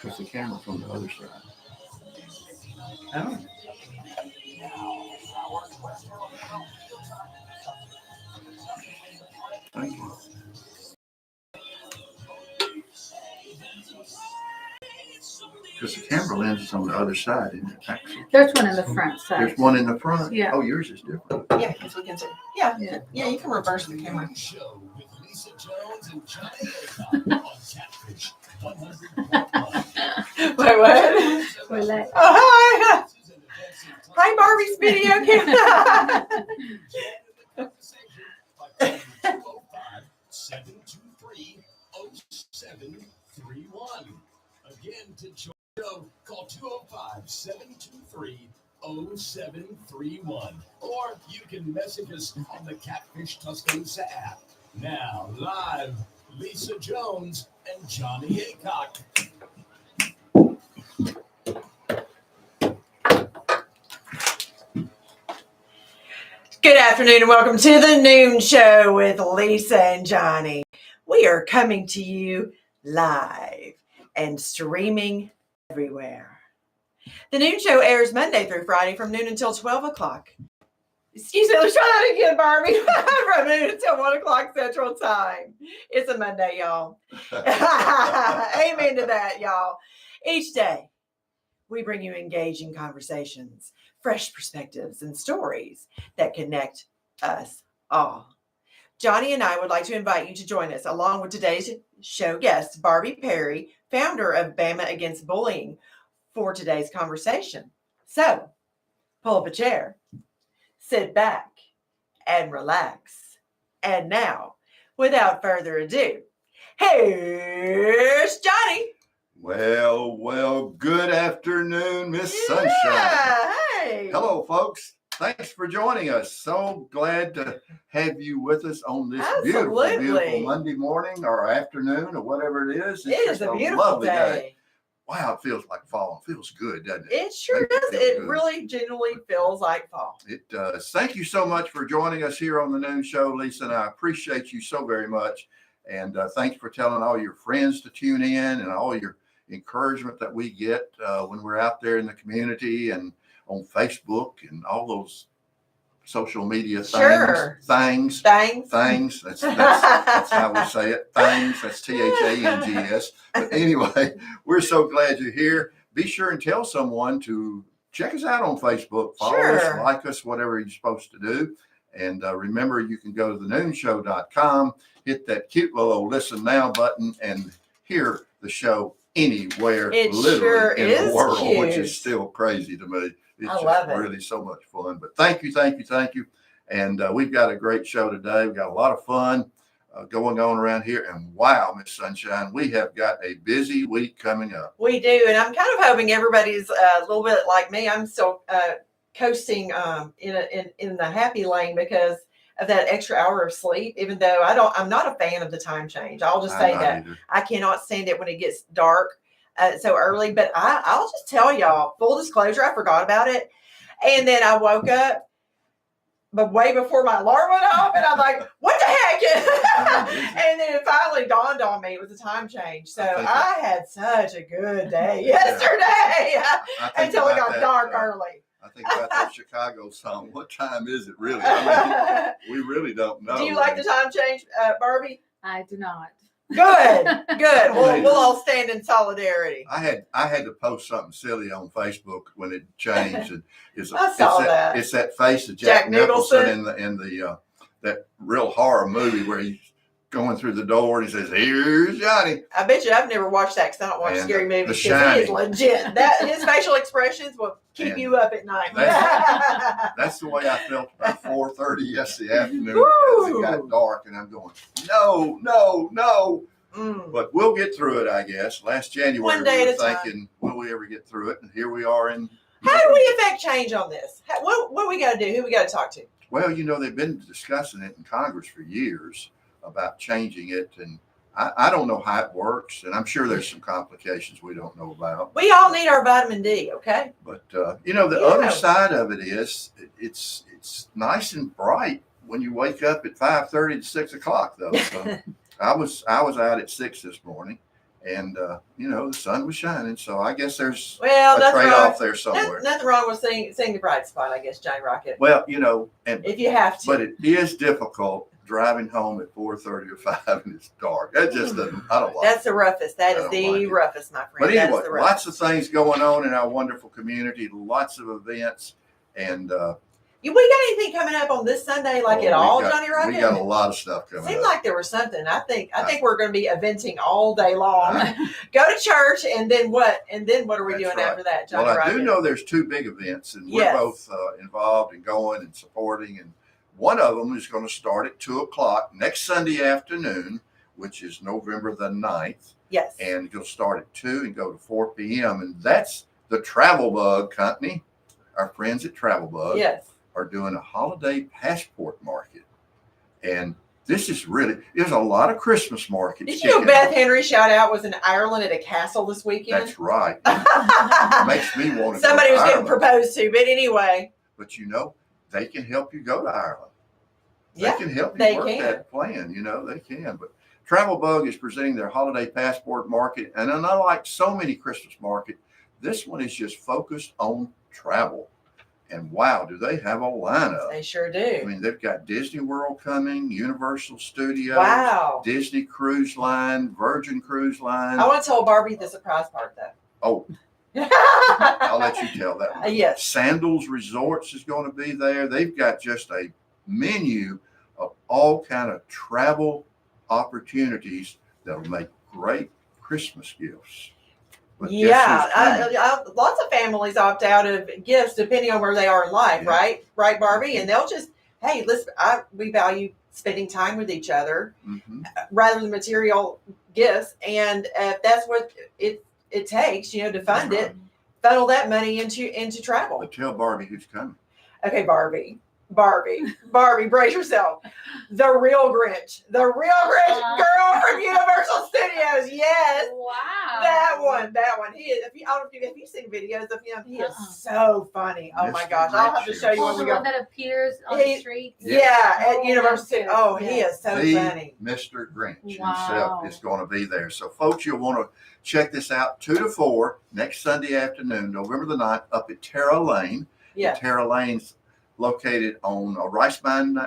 Because the camera from the other side. Oh. Thank you. Because the camera lens is on the other side, isn't it? Actually, There's one in the front side. there's one in the front. Yeah. Oh, yours is different. Yeah, because we can see. Yeah, Yeah. yeah, you can reverse the camera. Show with Lisa Jones and Johnny Aycock on Catfish 100.1. Wait, what? We're like, Oh, hi. Hi, Barbie's video camera. 723-0731. Again, to join the show, call 205-723-0731. Or you can message us on the Catfish Tuscaloosa app. Now, live, Lisa Jones and Johnny Aycock. Good afternoon and welcome to the Noon Show with Lisa and Johnny. We are coming to you live and streaming everywhere. The Noon Show airs Monday through Friday from noon until 12 o'clock. Excuse me, let's try that again, Barbie. From noon until 1 o'clock Central Time. It's a Monday, y'all. Amen to that, y'all. Each day, we bring you engaging conversations, fresh perspectives, and stories that connect us all. Johnny and I would like to invite you to join us along with today's show guest, Barbie Perry, founder of Bama Against Bullying, for today's conversation. So, pull up a chair, sit back, and relax. And now, without further ado, here's Johnny. Well, good afternoon, Miss Sunshine. Hey. Hello, folks. Thanks for joining us. So glad to have you with us on this beautiful Absolutely. Monday morning or afternoon or whatever it is. It is just a beautiful lovely day. Wow, it feels like fall. It feels good, doesn't it? It sure Makes you does. feel It good. really genuinely feels like fall. It does. Thank you so much for joining us here on the Noon Show, Lisa, and I appreciate you so very much. And thanks for telling all your friends to tune in and all your encouragement that we get when we're out there in the community and on Facebook and all those social media things. Sure. Things. Thanks. That's how we say it. Things. That's THANGS. But anyway, we're so glad you're here. Be sure and tell someone to check us out on Facebook. Follow us, Sure. like us, whatever you're supposed to do. And remember, you can go to thenoonshow.com, hit that cute little listen now button, and hear the show anywhere It literally sure in is the world, which cute. is still crazy to me. It's I just love it. really so much fun. But thank you. And we've got a great show today. We've got a lot of fun going on around here. And wow, Miss Sunshine, we have got a busy week coming up. We do. And I'm kind of hoping everybody's a little bit like me. I'm still coasting in the happy lane because of that extra hour of sleep, even though I'm not a fan of the time change. I'll just say I'm not that. either. I cannot stand it when it gets dark so early, but I'll just tell y'all, full disclosure, I forgot about it. And then I woke up, but way before my alarm went off, and I'm like, what the heck? And then it finally dawned on me it was a time change. So I had such a good day yesterday I think until it about got that, dark early. I think about that Chicago song. What time is it really? I mean, we really don't know. Do you like the time change, Barbie? I do not. Good. We'll Later. all stand in solidarity. I had to post something silly on Facebook when it changed. And I saw that. It's that face of Jack Jack Nicholson Nicholson. in the that real horror movie where he's going through the door and he says, "Here's Johnny." I bet you I've never watched that because I don't watch And scary The movies. Because he is Shining. legit. His facial expressions will keep And you up at night. That's the way I felt about 4:30 yesterday afternoon as Woo. it got dark, and I'm going, no. Mm. But we'll get through it, I guess. Last January, One day we at were a time. thinking, will we ever get through it? And here we are in. How do we affect change on this? What we got to do? Who we got to talk to? Well, they've been discussing it in Congress for years about changing it. And I don't know how it works. And I'm sure there's some complications we don't know about. We all need our vitamin D, okay? But, the other side of it is it's nice and bright when you wake up at 5:30 to 6 o'clock, though. So I was out at 6 this morning, and the sun was shining. So I guess there's Well, a nothing wrong. trade-off there somewhere. Nothing wrong with seeing the bright spot, I guess, Johnny Rocket. Well, and If you have to. but it is difficult driving home at 4:30 or 5 and it's dark. That just doesn't. I don't like. That's the roughest. That I is don't the like it. roughest, my friend. But That anyway, is the roughest. lots of things going on in our wonderful community. Lots of events, and We got anything coming up on this Sunday, like at all, Johnny Rocket? We got a lot of stuff coming Seemed up. like there was something. I think we're going to be eventing all day long. Go to church, and then what? And then what are we That's doing right. after that, Johnny Well, I Rocket? do know there's 2 big events, and we're Yes. both involved and going and supporting. And one of them is going to start at 2:00 next Sunday afternoon, which is November the 9th. Yes. And it'll start at 2 and go to 4 p.m. And that's the Travel Bug Company. Our friends at Travel Bug Yes. are doing a holiday passport market. And this is there's a lot of Christmas markets. Did you know kicking Beth off. Henry shout out was in Ireland at a castle this weekend? That's right. Makes me want to Somebody go was to getting Ireland. proposed to, but anyway. But they can help you go to Ireland. Yeah, They can help you they work can. that plan. They can. But Travel Bug is presenting their holiday passport market. And unlike so many Christmas markets, this one is just focused on travel. And wow, do they have a lineup. They sure I do. mean, they've got Disney World coming, Universal Studios, Wow. Disney Cruise Line, Virgin Cruise Line. I want to tell Barbie the surprise part, though. Oh, I'll let you tell that one. Yes. Sandals Resorts is going to be there. They've got just a menu of all kind of travel opportunities that'll make great Christmas gifts. But guess Yeah, who's coming? lots of families opt out of gifts depending on where they are in life, Yeah. right, Barbie? And they'll just, hey, listen, we value spending time with each other Mhm. rather than material gifts, and if that's what it takes, to fund That's it, funnel that money into travel. But tell Barbie who's coming. Okay, Barbie, brace yourself. The real Grinch, girl from Universal Studios. Yes. Wow. That one. He is. I don't know if you've seen videos of him. He is so funny. Oh my Mr. gosh! I'll have to Grinch show you Oh, when the we go. one that appears on He- the street. Yeah, at Oh, Universal. that's Oh, good. he is so The funny. Mr. Grinch Wow. himself is going to be there. So, folks, you'll want to check this out 2 to 4 next Sunday afternoon, November the 9th, up at Terra Lane. Yeah. Terra Lane's located on Rice Mine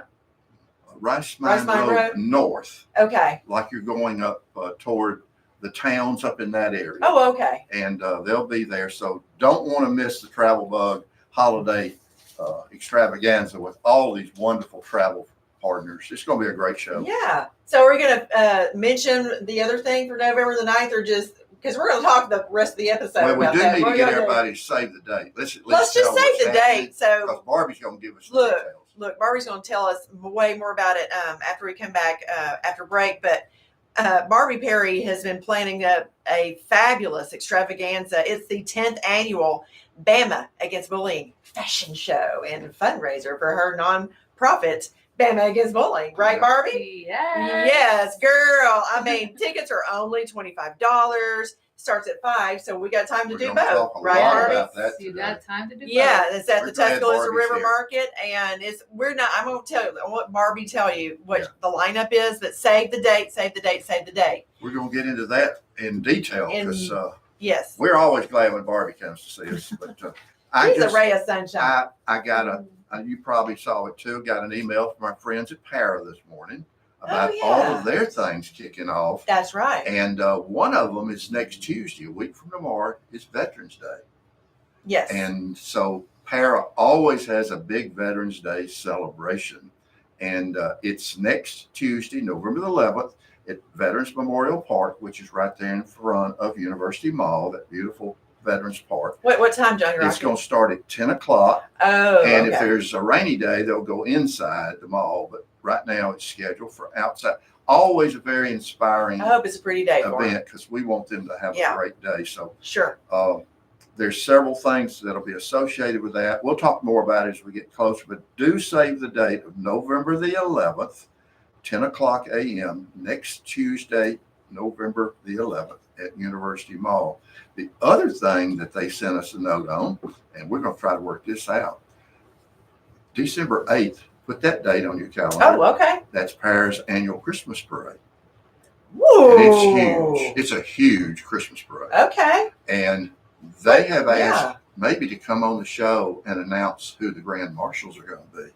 Rice Mine Road? North, Okay. like you're going up toward the towns up in that area. Oh, okay. And they'll be there. So don't want to miss the Travel Bug holiday extravaganza with all these wonderful travel partners. It's going to be a great show. Yeah. So are we going to mention the other thing for November the 9th, or just because we're going to talk the rest of the episode Well, we about do that? need What to are get we gonna do? everybody to save the date. Let's at least Let's just tell save what's the happening, date. So because Barbie's going to give us the Look. details. Look, Barbie's going to tell us way more about it after we come back after break. But Barbie Perry has been planning a fabulous extravaganza. It's the 10th annual Bama Against Bullying fashion show and fundraiser for her nonprofit, Bama Against Bullying. Right, Yeah. Barbie? Yes. Yes, girl. I mean, tickets are only $25. Starts at 5, so we got time to We're do gonna both. talk a Right, lot Barbie? about that You today. got time to do Yeah, both. it's at We're the glad Tuscaloosa Barbie's River here. Market, and I'm going to tell you, I want Barbie to tell you what Yeah. the lineup is, but save the date. We're going to get into that in detail In- because Yes. we're always glad when Barbie comes to see us. But He's a ray of sunshine. I got you probably saw it too, got an email from our friends at Para this morning about yeah. all of their things kicking off. That's right. And one of them is next Tuesday, a week from tomorrow, is Veterans Day. Yes. And so Para always has a big Veterans Day celebration. And it's next Tuesday, November the 11th, at Veterans Memorial Park, which is right there in front of University Mall, that beautiful Veterans Park. What time, Johnny It's Rocket? going to start at 10 o'clock. Oh, And okay. if there's a rainy day, they'll go inside the mall. But right now it's scheduled for outside. Always a very inspiring I hope it's a pretty day for him. event because we want them to have Yeah. a great day. So Sure. there's several things that'll be associated with that. We'll talk more about it as we get closer, but do save the date of November the 11th, 10 o'clock a.m. next Tuesday, November the 11th at University Mall. The other thing that they sent us a note on, and we're going to try to work this out, December 8th, put that date on your calendar. Oh, okay. That's Para's annual Christmas parade. Whoa. And it's huge. It's a huge Christmas parade. Okay. And they have asked Yeah. maybe to come on the show and announce who the grand marshals are going to be.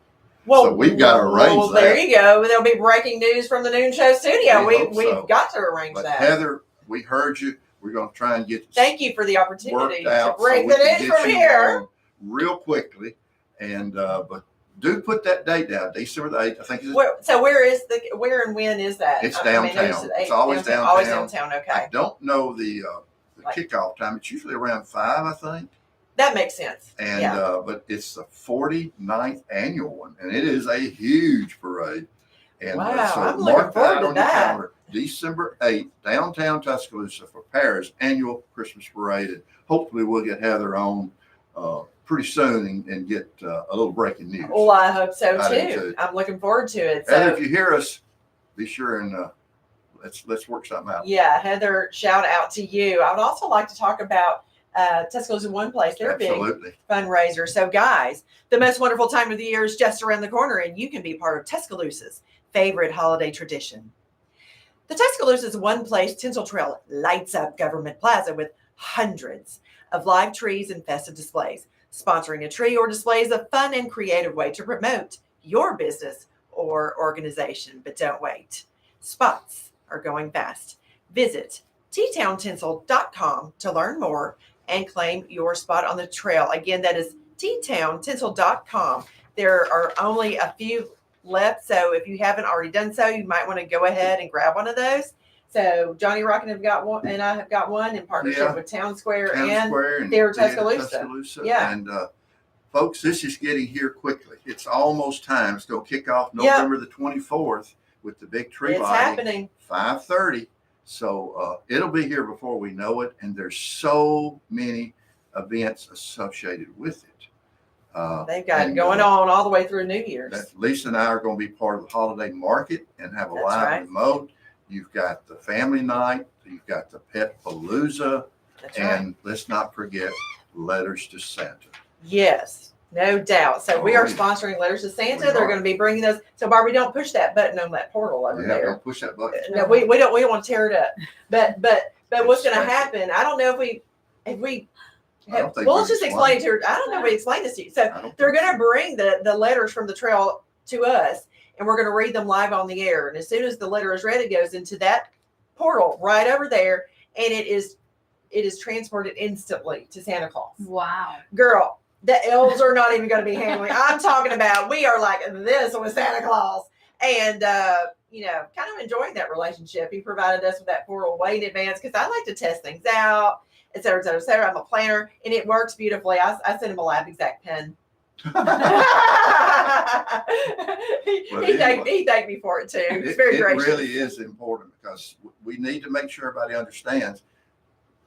Well, So we've got to arrange well, there that. you go. There'll be breaking news from the Noon Show studio. We hope We've so. got to arrange But that. Heather, we heard you. We're going to try and get this Thank you for the worked opportunity to out break so the we can news get from you here. on real quickly. And but do put that date down, December the 8th. I think it's, Where and when is that? It's I mean, downtown. there's It's always Always downtown. downtown. Okay, I don't know the Like- kickoff time. It's usually around 5, I think. that makes sense. And yeah. but it's the 49th annual one, and it is a huge parade. And Wow, so I'm looking mark forward that to on your that. calendar, December 8th, downtown Tuscaloosa for Paris annual Christmas parade. And hopefully we'll get Heather on pretty soon and get a little breaking news. Well, I hope so I do too. too. I'm looking forward to it. Heather, So if you hear us, be sure and let's work something out. yeah, Heather, shout out to you. I would also like to talk about Tuscaloosa One Place. They're a big Absolutely. fundraiser. So, guys, the most wonderful time of the year is just around the corner, and you can be part of Tuscaloosa's favorite holiday tradition. The Tuscaloosa's One Place Tinsel Trail lights up Government Plaza with hundreds of live trees and festive displays. Sponsoring a tree or display is a fun and creative way to promote your business or organization. But don't wait. Spots are going fast. Visit ttowntinsel.com to learn more and claim your spot on the trail. Again, that is ttowntinsel.com. There are only a few left, so if you haven't already done so, you might want to go ahead and grab one of those. So Johnny Rockin have got one, and I have got one in partnership Yeah. with Town Square Town and Square and Theater Theater Tuscaloosa. Yeah. And folks, this is getting here quickly. It's almost time. It's going to kick off Yeah. November the 24th with the big tree it's lighting, happening. 5:30. So it'll be here before we know it. And there's so many events associated with it. They've got it and, going on all the way through New Year's. that Lisa and I are going to be part of the holiday market and have a That's live right. remote. You've got the family night. You've got the pet palooza. That's right. And let's not forget Letters to Santa. Yes, no doubt. So we are Oh, yeah. sponsoring Letters to Santa. We They're are. going to be bringing those. So Barbie, don't push that button on that portal over Yeah, there. don't push that button. No, we don't want to tear it up. But what's going to It's- happen? I don't know if we I don't think well, we let's just explained explain to her. I don't know if we explained this to you. So I don't they're think going to bring the letters from the trail to us, and we're going to read them live on the air. And as soon as the letter is read, it goes into that portal right over there, and it is transported instantly to Santa Claus. Wow. Girl, the elves are not even going to be handling. I'm talking about we are like this with Santa Claus, and kind of enjoying that relationship. He provided us with that portal way in advance because I like to test things out, et cetera, et cetera, et cetera. I'm a planner, and it works beautifully. I sent him a Lab Exact pen. he thanked me for it too. It's very it gracious. really is important because we need to make sure everybody understands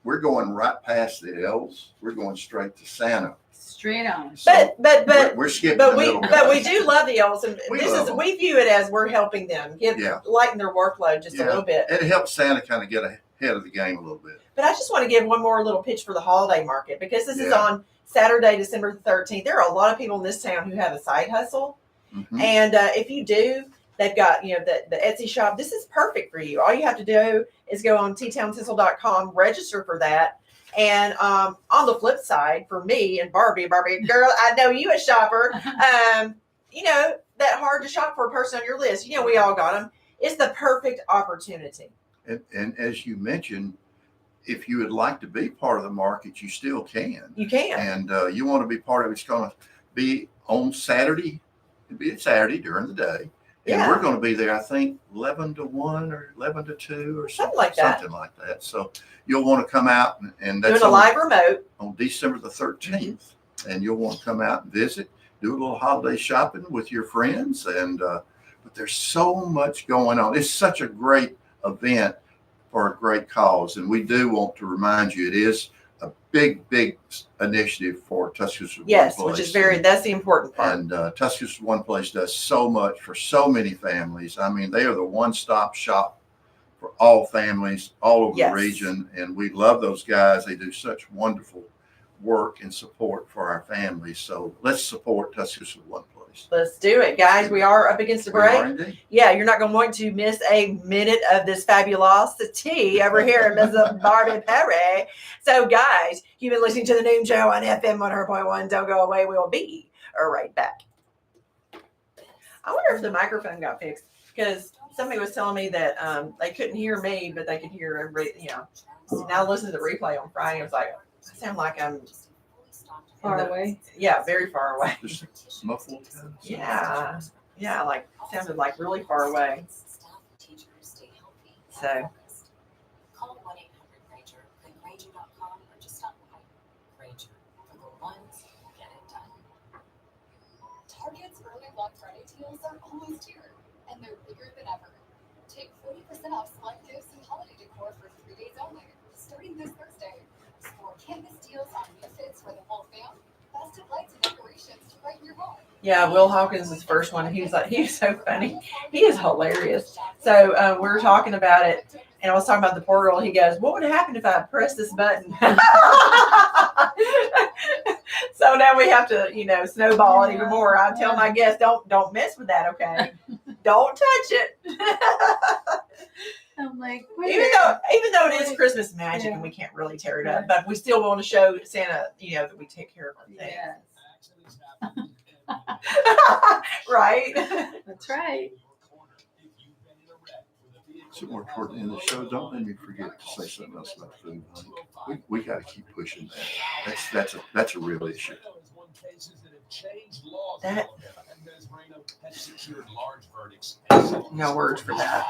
we're going right past the elves. We're going straight to Santa. Straight on. So But we're skipping But the we middle. but we do love the elves, and We love them. we view it as we're helping them Yeah. lighten their workload just a Yeah. little bit. It helps Santa kind of get ahead of the game a little bit. But I just want to give one more little pitch for the holiday market because this is Yeah. on Saturday, December the 13th. There are a lot of people in this town who have a side hustle, Mhm. and if you do, they've got the Etsy shop. This is perfect for you. All you have to do is go on ttowntinsel.com, register for that. And on the flip side, for me and Barbie, girl, I know you a shopper. That hard to shop for a person on your list. We all got them. It's the perfect opportunity. And as you mentioned, if you would like to be part of the market, you still can. You can. And you want to be part of it. It's going to be on Saturday. It'll be Saturday during the day. And Yeah. we're going to be there, I think, 11 to 1 or 11 to 2 or Something like that. Something like that. So you'll want to come out and that's Doing a live remote. on December the 13th. And you'll want to come out and visit, do a little holiday shopping with your friends. And but there's so much going on. It's such a great event for a great cause. And we do want to remind you, it is a big initiative for Tuscaloosa Yes, One which is Place. that's the important part. And Tuscaloosa One Place does so much for so many families. I mean, they are the one-stop shop for all families all over Yes. the region. And we love those guys. They do such wonderful work and support for our families. So let's support Tuscaloosa One Place. Denise. Let's do it, guys. We are up against the We are break. indeed. Yeah, you're not going to want to miss a minute of this fabulosity over here, Ms. Barbie Perry. So, guys, you've been listening to the Noon Show on FM 100.1. Don't go away. We will be right back. I wonder if the microphone got fixed because somebody was telling me that they couldn't hear me, but they could hear everybody. You know, now listen to the replay on Friday. I was like, I sound like I'm Far away. Yeah, very far away. Just muffled. Kind of Yeah, yeah, like sounded like really far away. So. Call 1-800-GRANGER, then Granger.com, or just stop by. Granger, for the ones who get it done. Target's early Black Friday deals are almost here, and they're bigger than ever. Take 40% off select gifts and holiday decor for 3 days only, starting this Thursday. Explore canvas deals on new fits for the whole fam, festive lights and decorations to brighten your home. Yeah, Will Hawkins is the first one. He was so funny. He is hilarious. So we were talking about it, and I was talking about the portal. He goes, "What would happen if I press this button?" So now we have to, snowball it even more. I tell my guests, don't mess with that, okay? Don't touch it. I'm like, even though it is Christmas magic and we can't really tear it up, but we still want to show Santa, that we take care of our things. yes, Right? that's right. So we're toward the end of the show. Don't let me forget to say something else about food, honey. We got to keep pushing that. That's a real issue. That- No words for that.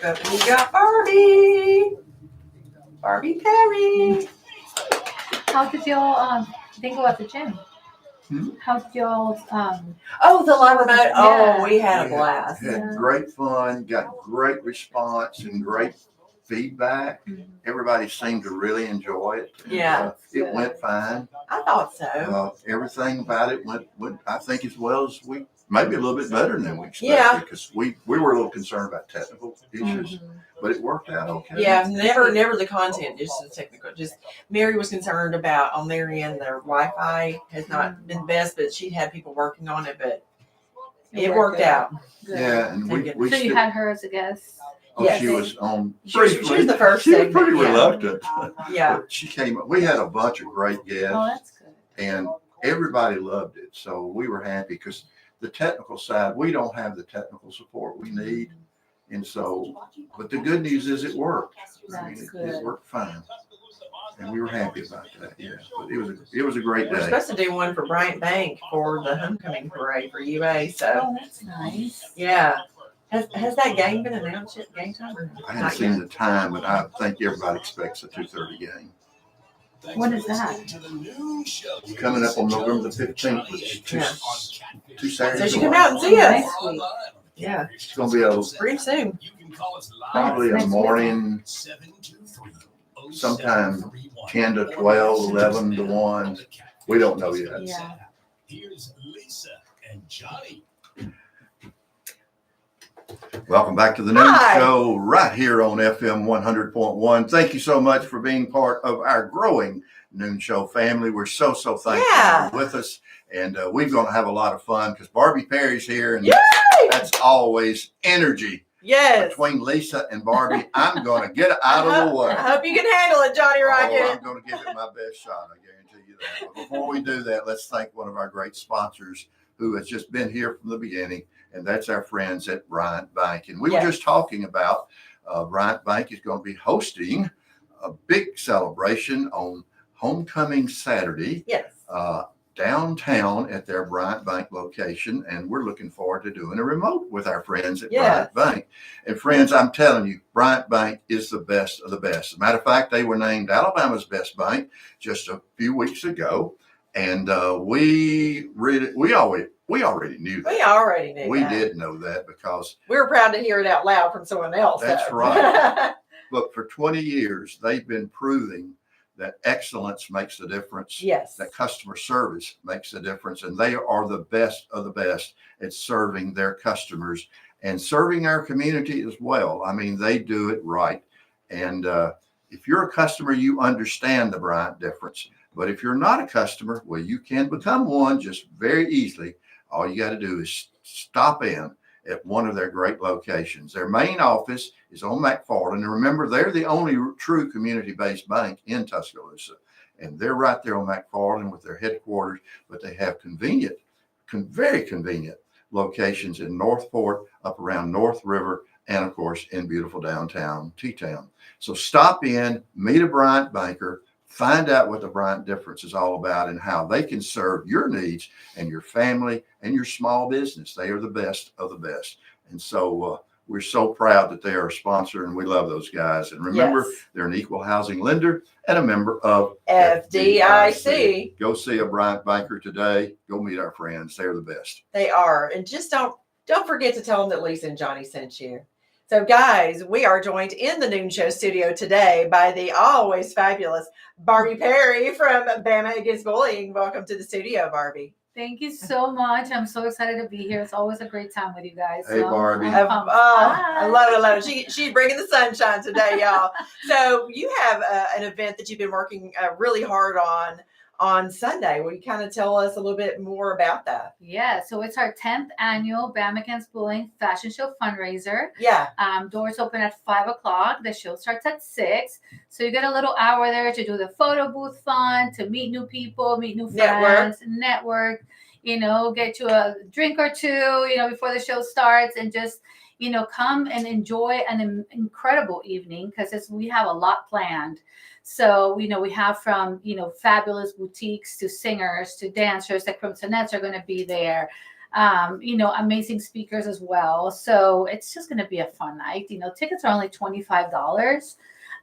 But we got Barbie Perry. How did y'all think about the gym? Hmm? How did y'all Oh, the live remote. Yeah. Oh, we had a blast. Had Yeah. great fun, got great response and great feedback. Everybody seemed to really enjoy it. And, Yeah. it went fine. I thought so. Everything about it went, I think, as well as maybe a little bit better than we expected. Yeah. Because we were a little concerned about technical issues, but it worked out okay. Yeah, never the content, just the technical. Just Mary was concerned about on their end, their Wi-Fi has not been best, but she had people working on it, but it worked out. good? Yeah, and we So you still, had her as a guest. Yes. she was on She was briefly. the first She was segment, pretty yeah. reluctant. Yeah. But she came. We had a bunch of great guests. Oh, that's good. And everybody loved it. So we were happy because the technical side, we don't have the technical support we need. And so, but the good news is it worked. I mean, That's it good. worked fine. And we were happy about that. Yeah. But it was a great We're day. supposed to do one for Bryant Bank for the homecoming parade for UA. So Oh, that's nice. yeah. Has that game been announced yet? Game time? Or I haven't not seen yet? the time, but I think everybody expects a 2:30 game. What is that? Coming up on November the 15th, which is Yeah. two Saturdays. So you come out and see us. Next week. Yeah. It's going to be Pretty soon. probably a Next week. morning, sometime 10 to 12, 11 to 1. We don't know yet. Yeah. Here's Lisa and Johnny. Welcome back to the Noon Hi. Show right here on FM 100.1. Thank you so much for being part of our growing Noon Show family. We're so thankful Yeah. you're with us. And we're going to have a lot of fun because Barbie Perry's here. And Yay! that's always energy Yes. between Lisa and Barbie. I'm going to get out of the way. I hope you can handle it, Johnny Oh, Rocket. I'm going to give it my best shot. I guarantee you that. But before we do that, let's thank one of our great sponsors who has just been here from the beginning, and that's our friends at Bryant Bank. And we Yes. were just talking about Bryant Bank is going to be hosting a big celebration on Homecoming Saturday Yes. downtown at their Bryant Bank location, and we're looking forward to doing a remote with our friends at Yes. Bryant Bank. And friends, I'm telling you, Bryant Bank is the best of the best. As a matter of fact, they were named Alabama's best bank just a few weeks ago, and we already knew that. We already knew We that. did know that because, We were proud to hear it out loud from someone else. That's though. right. but for 20 years, they've been proving that excellence makes a difference. Yes. That customer service makes a difference, and they are the best of the best at serving their customers and serving our community as well. I mean, they do it right. And if you're a customer, you understand the Bryant difference. But if you're not a customer, well, you can become one just very easily. All you got to do is stop in at one of their great locations. Their main office is on McFarland. And remember, they're the only true community-based bank in Tuscaloosa. And they're right there on McFarland with their headquarters, but they have very convenient locations in Northport, up around North River, and of course, in beautiful downtown T-Town. So stop in, meet a Bryant banker, find out what the Bryant difference is all about and how they can serve your needs and your family and your small business. They are the best of the best. And so we're so proud that they are a sponsor, and we love those guys. And remember, Yes. they're an equal housing lender and a member of FDIC. Go see a Bryant banker today. Go meet our friends. They're the best. They are. And just don't forget to tell them that Lisa and Johnny sent you. So guys, we are joined in the Noon Show studio today by the always fabulous Barbie Perry from Bama Against Bullying. Welcome to the studio, Barbie. Thank you so much. I'm so excited to be here. It's always a great time with you guys. Hey, Barbie. I'm pumped. I love it. I love it. She's bringing the sunshine today, y'all. So you have an event that you've been working really hard on Sunday. Will you kind of tell us a little bit more about that? Yeah, so it's our 10th annual Bama Against Bullying Fashion Show fundraiser. Yeah. Doors open at 5 o'clock. The show starts at 6. So you get a little hour there to do the photo booth fun, to meet new people, meet new friends, network, get you a drink or two, before the show starts, and just, come and enjoy an incredible evening, because we have a lot planned. So, we have from, fabulous boutiques to singers to dancers. The Crimsonettes are going to be there. Amazing speakers as well. So it's just going to be a fun night. Tickets are only $25.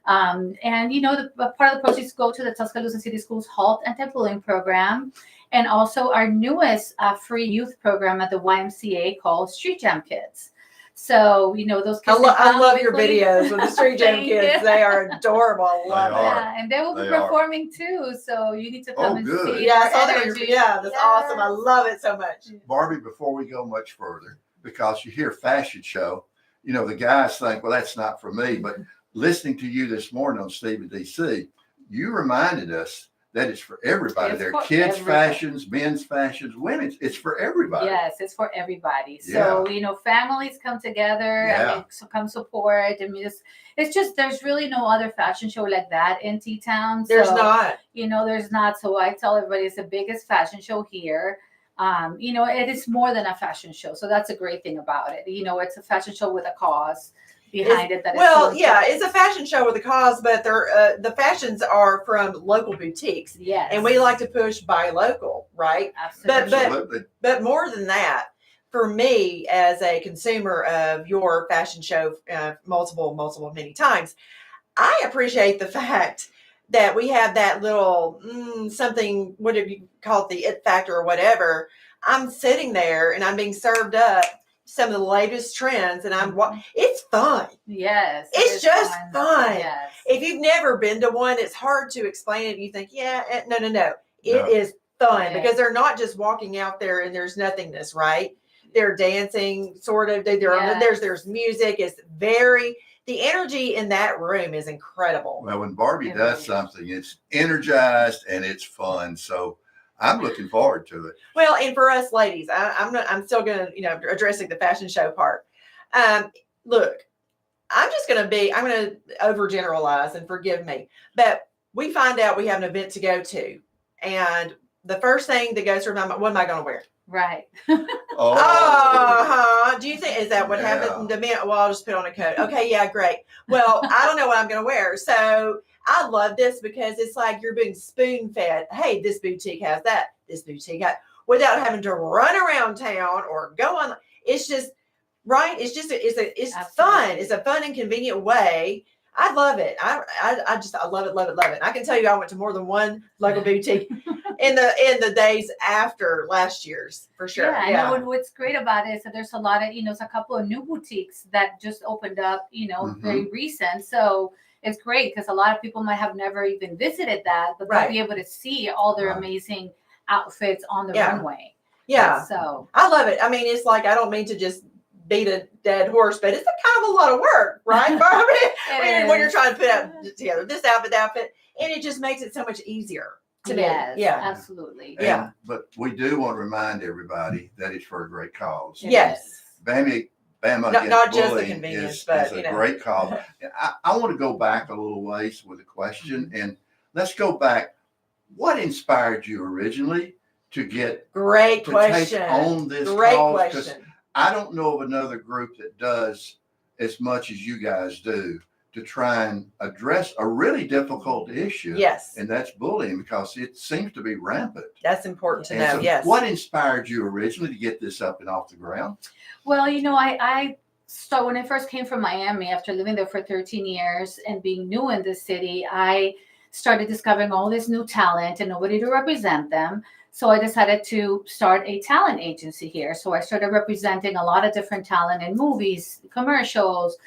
And, the part of the proceeds go to the Tuscaloosa City Schools HALT anti-bullying program, and also our newest free youth program at the YMCA called Street Jam Kids. So, those kids. I love your videos with the Street Jam Thank Kids. you. They are adorable. I love They it. are. Yeah, and they will be They are. performing too. So you need to come and good. see. Yeah, I their saw that on your energy. video. Yeah, that's awesome. I Yes. love it so much. Barbie, before we go much further, because you hear fashion show, the guys think, well, that's not for me. But listening to you this morning on Stevie DC, you reminded us that it's for everybody. It's There for are kids' everybody. fashions, men's fashions, women's. It's for everybody. Yes, it's for everybody. So, families come together and come support. I mean, it's just, there's really no other fashion show like that in T-Town. There's So, not. there's not. So I tell everybody it's the biggest fashion show here. It is more than a fashion show. So that's a great thing about it. It's a fashion show with a cause behind it. It's a fashion show with a cause, but the fashions are from local boutiques. Yes. And we like to push buy local, right? Absolutely. Absolutely. But more than that, for me as a consumer of your fashion show many times, I appreciate the fact that we have that little something, whatever you call it, the it factor or whatever. I'm sitting there and I'm being served up some of the latest trends, and it's fun. Yes. It's is just fun. Yes. If you've never been to one, it's hard to explain it. You think, no. It No. is fun Yeah. because they're not just walking out there and there's nothingness, right? They're dancing, sort of. There's music. The energy in that room is incredible. Well, when Barbie It does really is. something, it's energized and it's fun. So I'm looking forward to it. Well, and for us ladies, I'm still gonna, addressing the fashion show part. Look, I'm gonna overgeneralize and forgive me, but we find out we have an event to go to, and the first thing that goes through my mind, what am I gonna wear? Right. Oh, do you think is that what Yeah. happened to me? Well, I'll just put on a coat. Okay, yeah, great. Well, I don't know what I'm going to wear. So I love this because it's like you're being spoon fed. Hey, this boutique has that. This boutique has, without having to run around town or go on. It's just right. It's fun. Absolutely. It's a fun and convenient way. I love it. I love it, love it, love it. I can tell you, I went to more than one local boutique in the days after last year's, for sure. Yeah, and what's great about it is that there's a lot of, it's a couple of new boutiques that just opened up, very recent. So it's great because a lot of people might have never even visited that, but they'll be able to see all their amazing outfits on the runway. Yeah. So I love it. I mean, it's like, I don't mean to just beat a dead horse, but it's a kind of a lot of work, right, Barbie? When you're trying to put out together this outfit, that outfit, and it just makes it so much easier to me. Yes, Yeah. absolutely. And- Yeah. But we do want to remind everybody that it's for a great cause. Yes. Bama Not against just the bullying convenience, is but, a you know. great cause. I want to go back a little ways with a question, and let's go back. What inspired you originally to get Great to question. take on this Great cause? Because question. I don't know of another group that does as much as you guys do to try and address a really difficult issue. Yes. And that's bullying, because it seems to be rampant. That's important to And know. so Yes. what inspired you originally to get this up and off the ground? Well, you know, I started when I first came from Miami after living there for 13 years and being new in this city. I started discovering all this new talent and nobody to represent them. So I decided to start a talent agency here. So I started representing a lot of different talent in movies, commercials,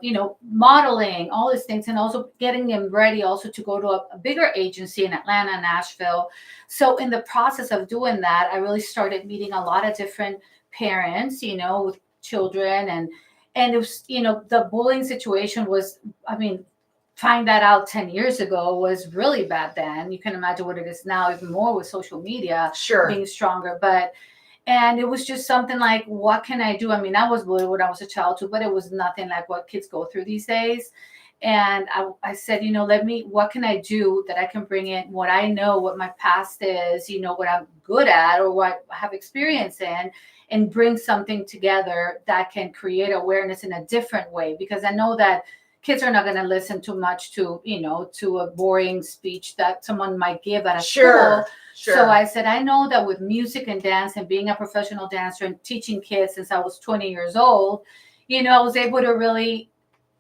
you know, modeling, all these things, and also getting them ready also to go to a bigger agency in Atlanta, Nashville. So in the process of doing that, I really started meeting a lot of different parents, you know, with children, and it was, you know, the bullying situation was, I mean, find that out 10 years ago was really bad then. You can imagine what it is now, even more with social media Sure. being stronger. And it was just something like, what can I do? I mean, I was bullied when I was a child too, but it was nothing like what kids go through these days. And I said, you know, what can I do that I can bring in what I know, what my past is, you know, what I'm good at or what I have experience in, and bring something together that can create awareness in a different way. Because I know that kids are not going to listen too much to, you know, to a boring speech that someone might give at a Sure. school. Sure. So I said, I know that with music and dance and being a professional dancer and teaching kids since I was 20 years old, you know, I was able to really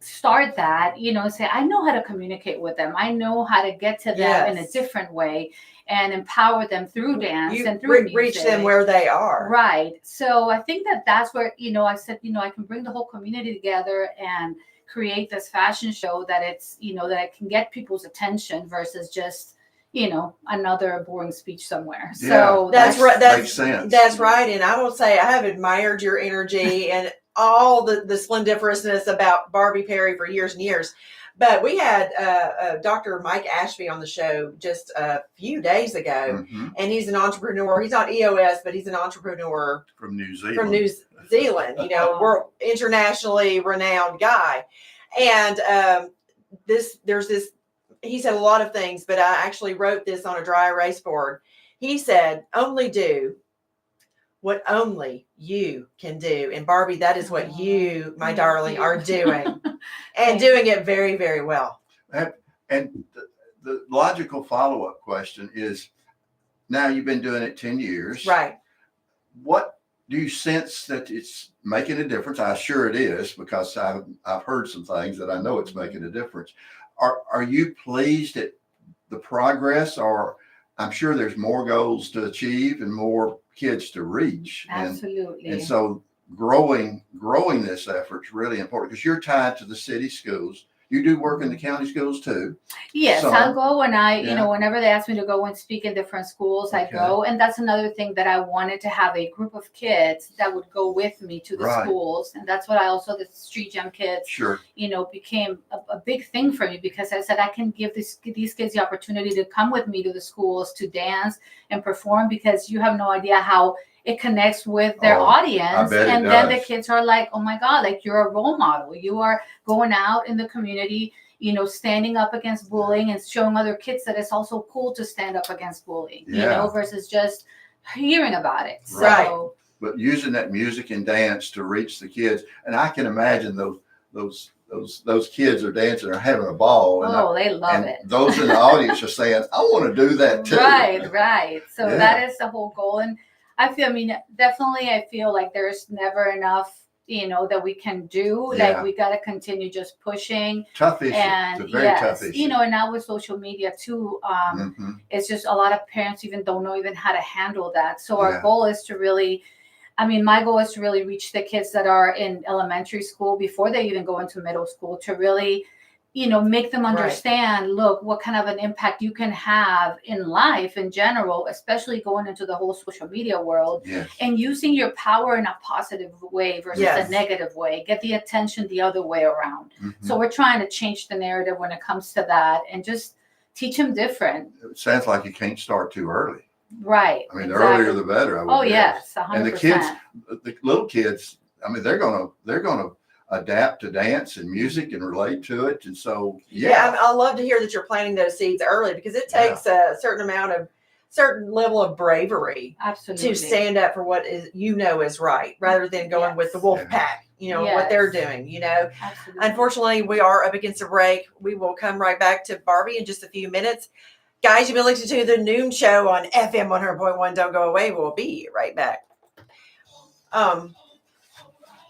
start that, you know, say, I know how to communicate with them. I know how to get to them in a Yes. different way and empower them through dance You and through reach music. them where they are. Right. So I think that that's where, you know, I said, you know, I can bring the whole community together and create this fashion show that it's, you know, that I can get people's attention versus just, you know, another boring speech somewhere. So That's right. Makes sense. That's right. And I will say I have admired your energy and all the splendiferousness about Barbie Perry for years and years. But we had Dr. Mike Ashby on the show just a few days ago, Mhm. and he's an entrepreneur. He's not EOS, but he's an entrepreneur From New Zealand. from New Zealand. You know, we're internationally renowned guy. And there's this. He said a lot of things, but I actually wrote this on a dry erase board. He said, "Only do what only you can do." And Barbie, that is what you, my Thank darling, you. are doing, and Thank doing it very, very well. And the logical follow-up question is, now you've been doing it 10 years. Right. What do you sense that it's making a difference? I'm sure it is, because I've heard some things that I know it's making a difference. Are you pleased at the progress, or I'm sure there's more goals to achieve and more kids to reach. Absolutely. And so growing this effort is really important, because you're tied to the city schools. You do work in the county schools too. Yes, So- I'll go when Yeah. whenever they ask me to go and speak in different schools, I Okay. go. And that's another thing that I wanted to have a group of kids that would go with me to the Right. schools. And that's what I also, the Street Gem kids, Sure. became a big thing for me, because I said I can give these kids the opportunity to come with me to the schools to dance and perform, because you have no idea how it connects with their Oh, audience. bet it And then the does. kids are like, oh my God, like you're a role model. You are going out in the community, standing up against bullying and showing other kids that it's also cool to stand up against bullying, Yeah. versus just hearing about it. Right. So But using that music and dance to reach the kids, and I can imagine those kids are dancing or having a ball, and, they love and it. those in the audience are saying, "I want to do that too." Right. So Yeah. that is the whole goal. And definitely I feel like there's never enough, that we can do. Yeah. Like we got to continue just pushing. Tough issue. And It's a very tough issue. and now with social media too, Mhm. it's just a lot of parents don't know even how to handle that. So our Yeah. goal is to really, my goal is to really reach the kids that are in elementary school before they even go into middle school, to really make them Right. understand, look, what kind of an impact you can have in life in general, especially going into the whole social media world, Yes. and using your power in a positive way versus Yes. a negative way. Get the attention the other way around. Mhm. So we're trying to change the narrative when it comes to that and just teach them different. It sounds like you can't start too early. Right. I mean, the exactly. earlier the better. I would Oh, guess. yes, 100%. And the kids, the little kids, I mean, they're gonna adapt to dance and music and relate to it. And so, Yeah, I love to hear that you're planting those seeds early, because it takes a certain level of bravery Absolutely. to stand up for what is is right, rather than going with the wolf Yes. pack. What they're Yes. doing. Absolutely. Unfortunately, we are up against a break. We will come right back to Barbie in just a few minutes. Guys, you've been listening to the Noon Show on FM 100.1. Don't go away. We'll be right back.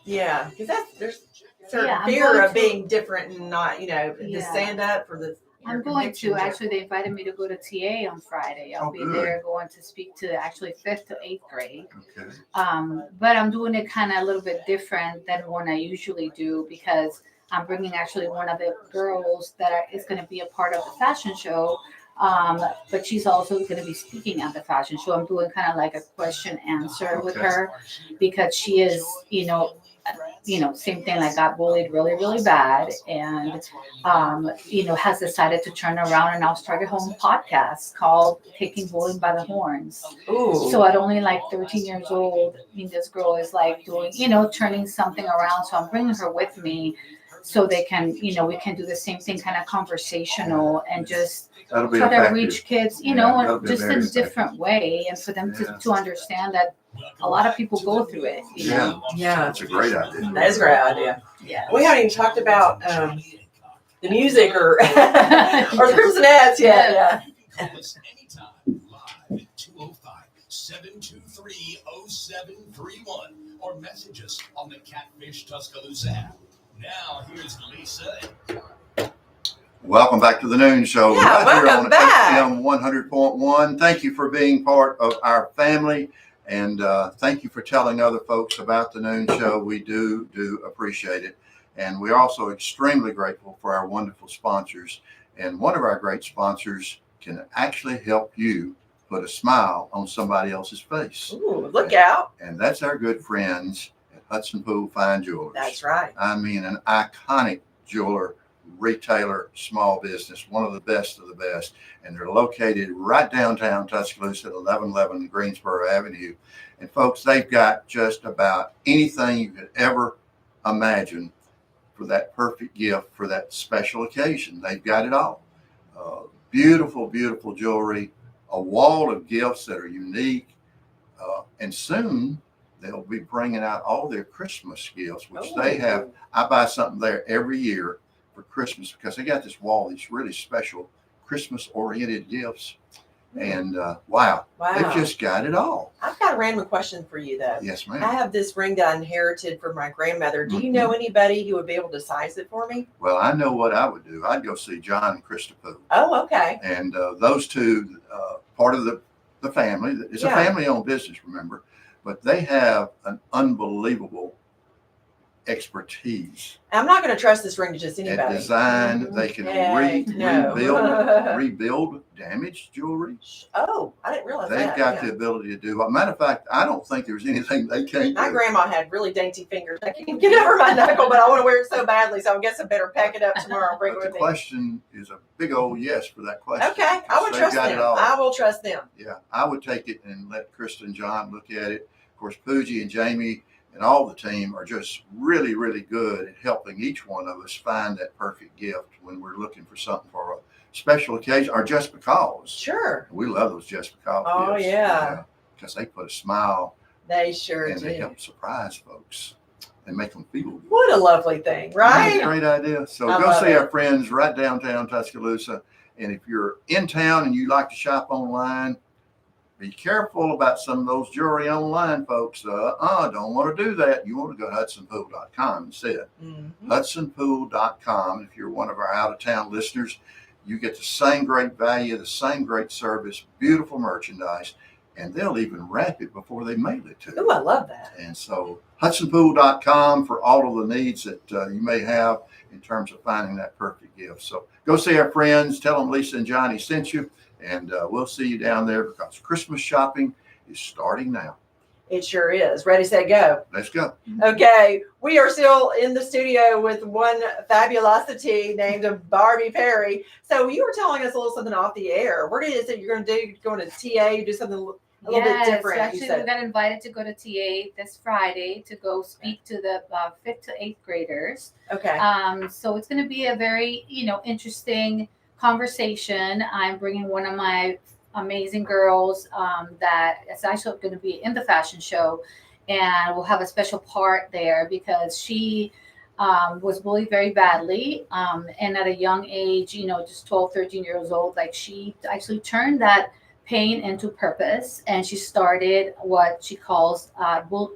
Yeah, because there's certain Yeah, I'm fear going of to- being different and not, to Yeah. stand up for your I'm going to convictions. actually. They invited me to go to TA on Friday. I'll Oh, be good. there going to speak to actually 5th to 8th grade. Okay. But I'm doing it kind of a little bit different than what I usually do, because I'm bringing actually one of the girls that is going to be a part of the fashion show. But she's also going to be speaking at the fashion show. I'm doing kind of like a question answer with Okay. her, because she is, same thing, like got bullied really, really bad, and has decided to turn around and now start a home podcast called Taking Bullying by the Horns. Ooh. So at only like 13 years old, this girl is like doing, turning something around. So I'm bringing her with me so they can, we can do the same thing, kind of conversational, and just That'll be try to effective. reach kids, Yeah, that'll be just very in a effective. different way, and for them Yeah. to understand that a lot of people go through it. Yeah. Yeah. That's a great idea. That is a great idea. Yeah. We haven't even talked about the music or or the Crimson Ads yet. Yeah. Call us anytime live at 205-723-0731 or message us on the Catfish Tuscaloosa app. Now here's Lisa. Welcome back to the Noon Show. Yeah, right here welcome on back. FM 100.1. Thank you for being part of our family, and thank you for telling other folks about the Noon Show. We do appreciate it, and we're also extremely grateful for our wonderful sponsors. And one of our great sponsors can actually help you put a smile on somebody else's face, Ooh, look out. and that's our good friends at Hudson Pool Fine Jewelers. That's right. I mean, an iconic jeweler, retailer, small business, one of the best, and they're located right downtown Tuscaloosa at 1111 Greensboro Avenue. And folks, they've got just about anything you could ever imagine for that perfect gift for that special occasion. They've got it all. Beautiful, beautiful jewelry, a wall of gifts that are unique, and soon they'll be bringing out all their Christmas gifts, which they have. I buy something there every year for Christmas, because they got this wall, these really special Christmas oriented gifts. And wow, they've just got it all. I've got a random question for you, though. Yes, I ma'am. have this ring that I inherited from my grandmother. Do you know anybody who would be able to size it for me? Well, I know what I would do. I'd go see John and Krista Poole. Oh, okay. And those two, part of the family, it's a Yeah. family owned business, remember, but they have an unbelievable expertise I'm not going to trust this ring to just at anybody. design. They can Heck no. rebuild damaged jewelry. Oh, I didn't realize They've that. got Yeah. the ability to do. Matter of fact, I don't think there's anything they can't My do. grandma had really dainty fingers. I can't even get over my knuckle, but I want to wear it so badly. So I guess I better pack it up tomorrow and bring it But the with me. question is a big old yes for that question. Okay, I because would they've trust got them. it all. I will trust them. Yeah, I would take it and let Krista and John look at it. Of course, Pooji and Jamie and all the team are just really, really good at helping each one of us find that perfect gift when we're looking for something for a special occasion or just because. Sure, We love those just because Oh, gifts. yeah. Because they put a smile they sure and they do. help surprise folks and make them feel good. What a lovely thing, Isn't that right? a great idea. So I go love see it. our friends right downtown Tuscaloosa. And if you're in town and you like to shop online, be careful about some of those jewelry online, folks. Don't want to do that. You want to go to HudsonPool.com instead. Mhm. HudsonPool.com. If you're one of our out-of-town listeners, you get the same great value, the same great service, beautiful merchandise. and they'll even wrap it before they mail it to you. Oh, I love that. And so HudsonPool.com for all of the needs that you may have in terms of finding that perfect gift. So go see our friends, tell them Lisa and Johnny sent you, and we'll see you down there because Christmas shopping is starting now. It sure is. Ready, set, go. Let's go. Okay, we are still in the studio with one fabulosity named Barbie Perry. So you were telling us a little something off the air. What is it you're going to do? Going to TA, do something a little bit different? Actually, you said. we got invited to go to TA this Friday to go speak to the 5th to 8th graders. Okay. So it's going to be a very, interesting conversation. I'm bringing one of my amazing girls that is actually going to be in the fashion show, and we'll have a special part there because she was bullied very badly, and at a young age, just 12, 13 years old, like she actually turned that pain into purpose, and she started what she calls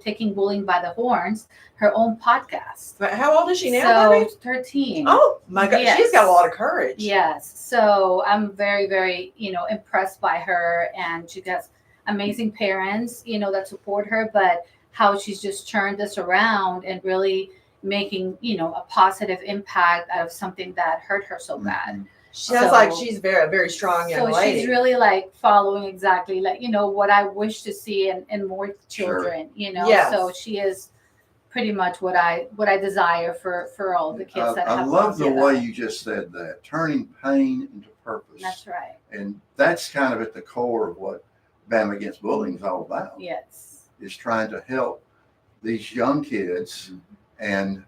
taking bullying by the horns, her own podcast. But how old is she now, So Barbie? 13. Oh my God, Yes. she's got a lot of courage. Yes. So I'm very, very, impressed by her, and she has amazing parents, that support her, but how she's just turned this around and really making, a positive impact out of something that hurt her so bad. Sounds like she's a very strong young So lady. she's really like following exactly like, what I wish to see in more children, Yes. So she is pretty much what I desire for all the kids that I have love the gone through way that. you just said that, turning pain into purpose. That's right. And that's kind of at the core of what BAM Against Bullying is all about, Yes. is trying to help these young kids. And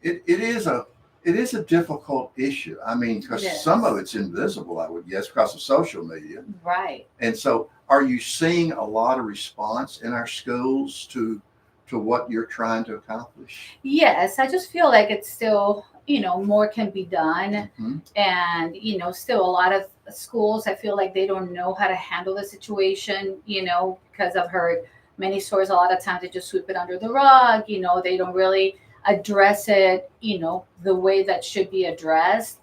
it is a difficult issue. I mean, because It is. some of it's invisible, I would guess, because of social media. Right. And so are you seeing a lot of response in our schools to what you're trying to accomplish? Yes. I just feel like it's still, more can be done. Mhm. And, still a lot of schools, I feel like they don't know how to handle the situation, because I've heard many stories. A lot of times they just sweep it under the rug, they don't really address it, the way that should be addressed.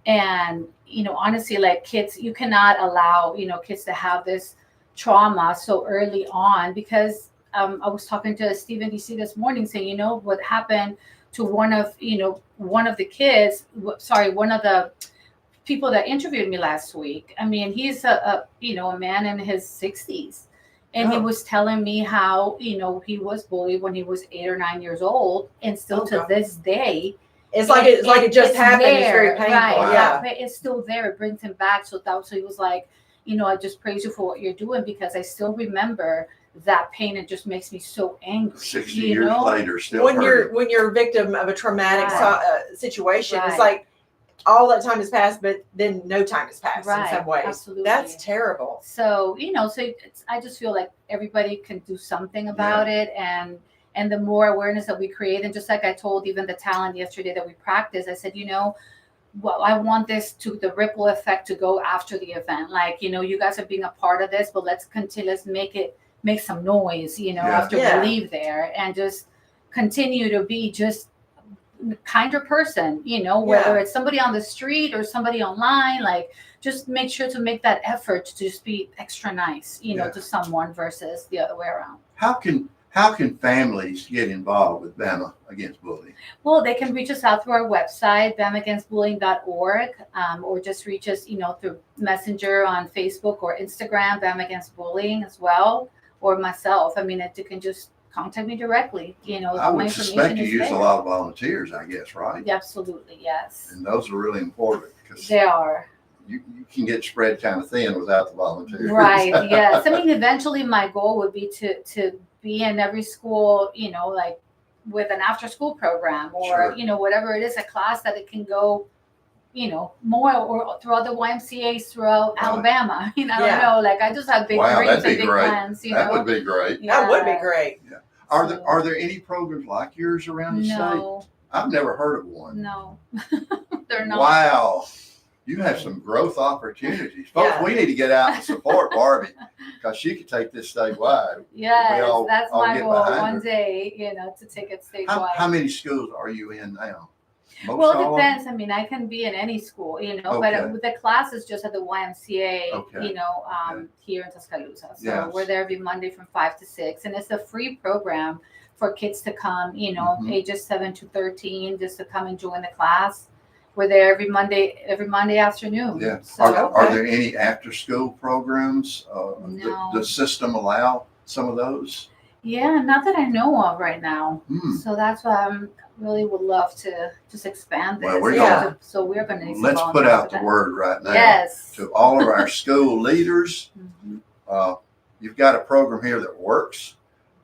And, honestly, like kids, you cannot allow, kids to have this trauma so early on because I was talking to Stephen DC this morning saying, what happened to one of the kids, one of the people that interviewed me last week. I mean, he's a man in his 60s. And he Oh. was telling me how, he was bullied when he was 8 or 9 years old. And still to God. this day, It's like it just it's happened. It's there, very painful. Right. Yeah. But it's still there. It brings him back. So he was like, I just praise you for what you're doing because I still remember that pain. It just makes me so angry. 60 you years know? later, still When hurting. you're a victim of a traumatic situation, it's Right. like all that time has passed, but then no time has passed in Right. some ways. Absolutely. That's terrible. So, I just feel like everybody can do something about it. And the more awareness that we create, and just like I told even the talent yesterday that we practiced, I said, well, I want the ripple effect to go after the event. Like, you guys are being a part of this, but let's make some noise, after Yeah. we leave there and just continue to be just a kinder person, whether it's somebody on the street or somebody online, like just make sure to make that effort to just be extra nice, to someone versus the other way around. How can families get involved with BAM Against Bullying? Well, they can reach us out through our website, bamagainstbullying.org, or just reach us, through Messenger on Facebook or Instagram, BAM Against Bullying as well, or myself. I mean, you can just contact me directly. I my would information suspect you is use a there. lot of volunteers, I guess, right? Absolutely, yes. And those are really important because They are. you can get spread kind of thin without the volunteers. Right, yes. I mean, eventually my goal would be to be in every school, like with an after school program or, Sure. Whatever it is, a class that it can go, more or throughout the YMCA's throughout Right. Alabama. I Yeah. don't know. Like I just have big Wow, dreams that'd and be big great. plans, That would be great. That would be Yeah. great. Are there any programs like yours around the state? No, I've never heard of one. no. They're not. Wow. You have some growth opportunities. Folks, Yeah. we need to get out and support Barbie because she could take this statewide. Yes, all- that's all my get goal behind one her. day, to take it statewide. How many schools are you in now? Most Well, all it of them? depends. I mean, I can be in any school, but Okay. with the classes just at the YMCA, Okay. here in Tuscaloosa. So Yes. we're there every Monday from 5 to 6, and it's a free program for kids to come, Mhm. ages 7 to 13, just to come and join the class. We're there every Monday afternoon. Yeah. So Are there any after-school programs? No. The system allow some of those? yeah, not that I know of right now. Hmm. So that's why I really would love to just expand this. Well, we're gonna- So we're going to need some Let's put volunteers out for the that. word right now Yes. to all of our school leaders. Mhm. You've got a program here that works,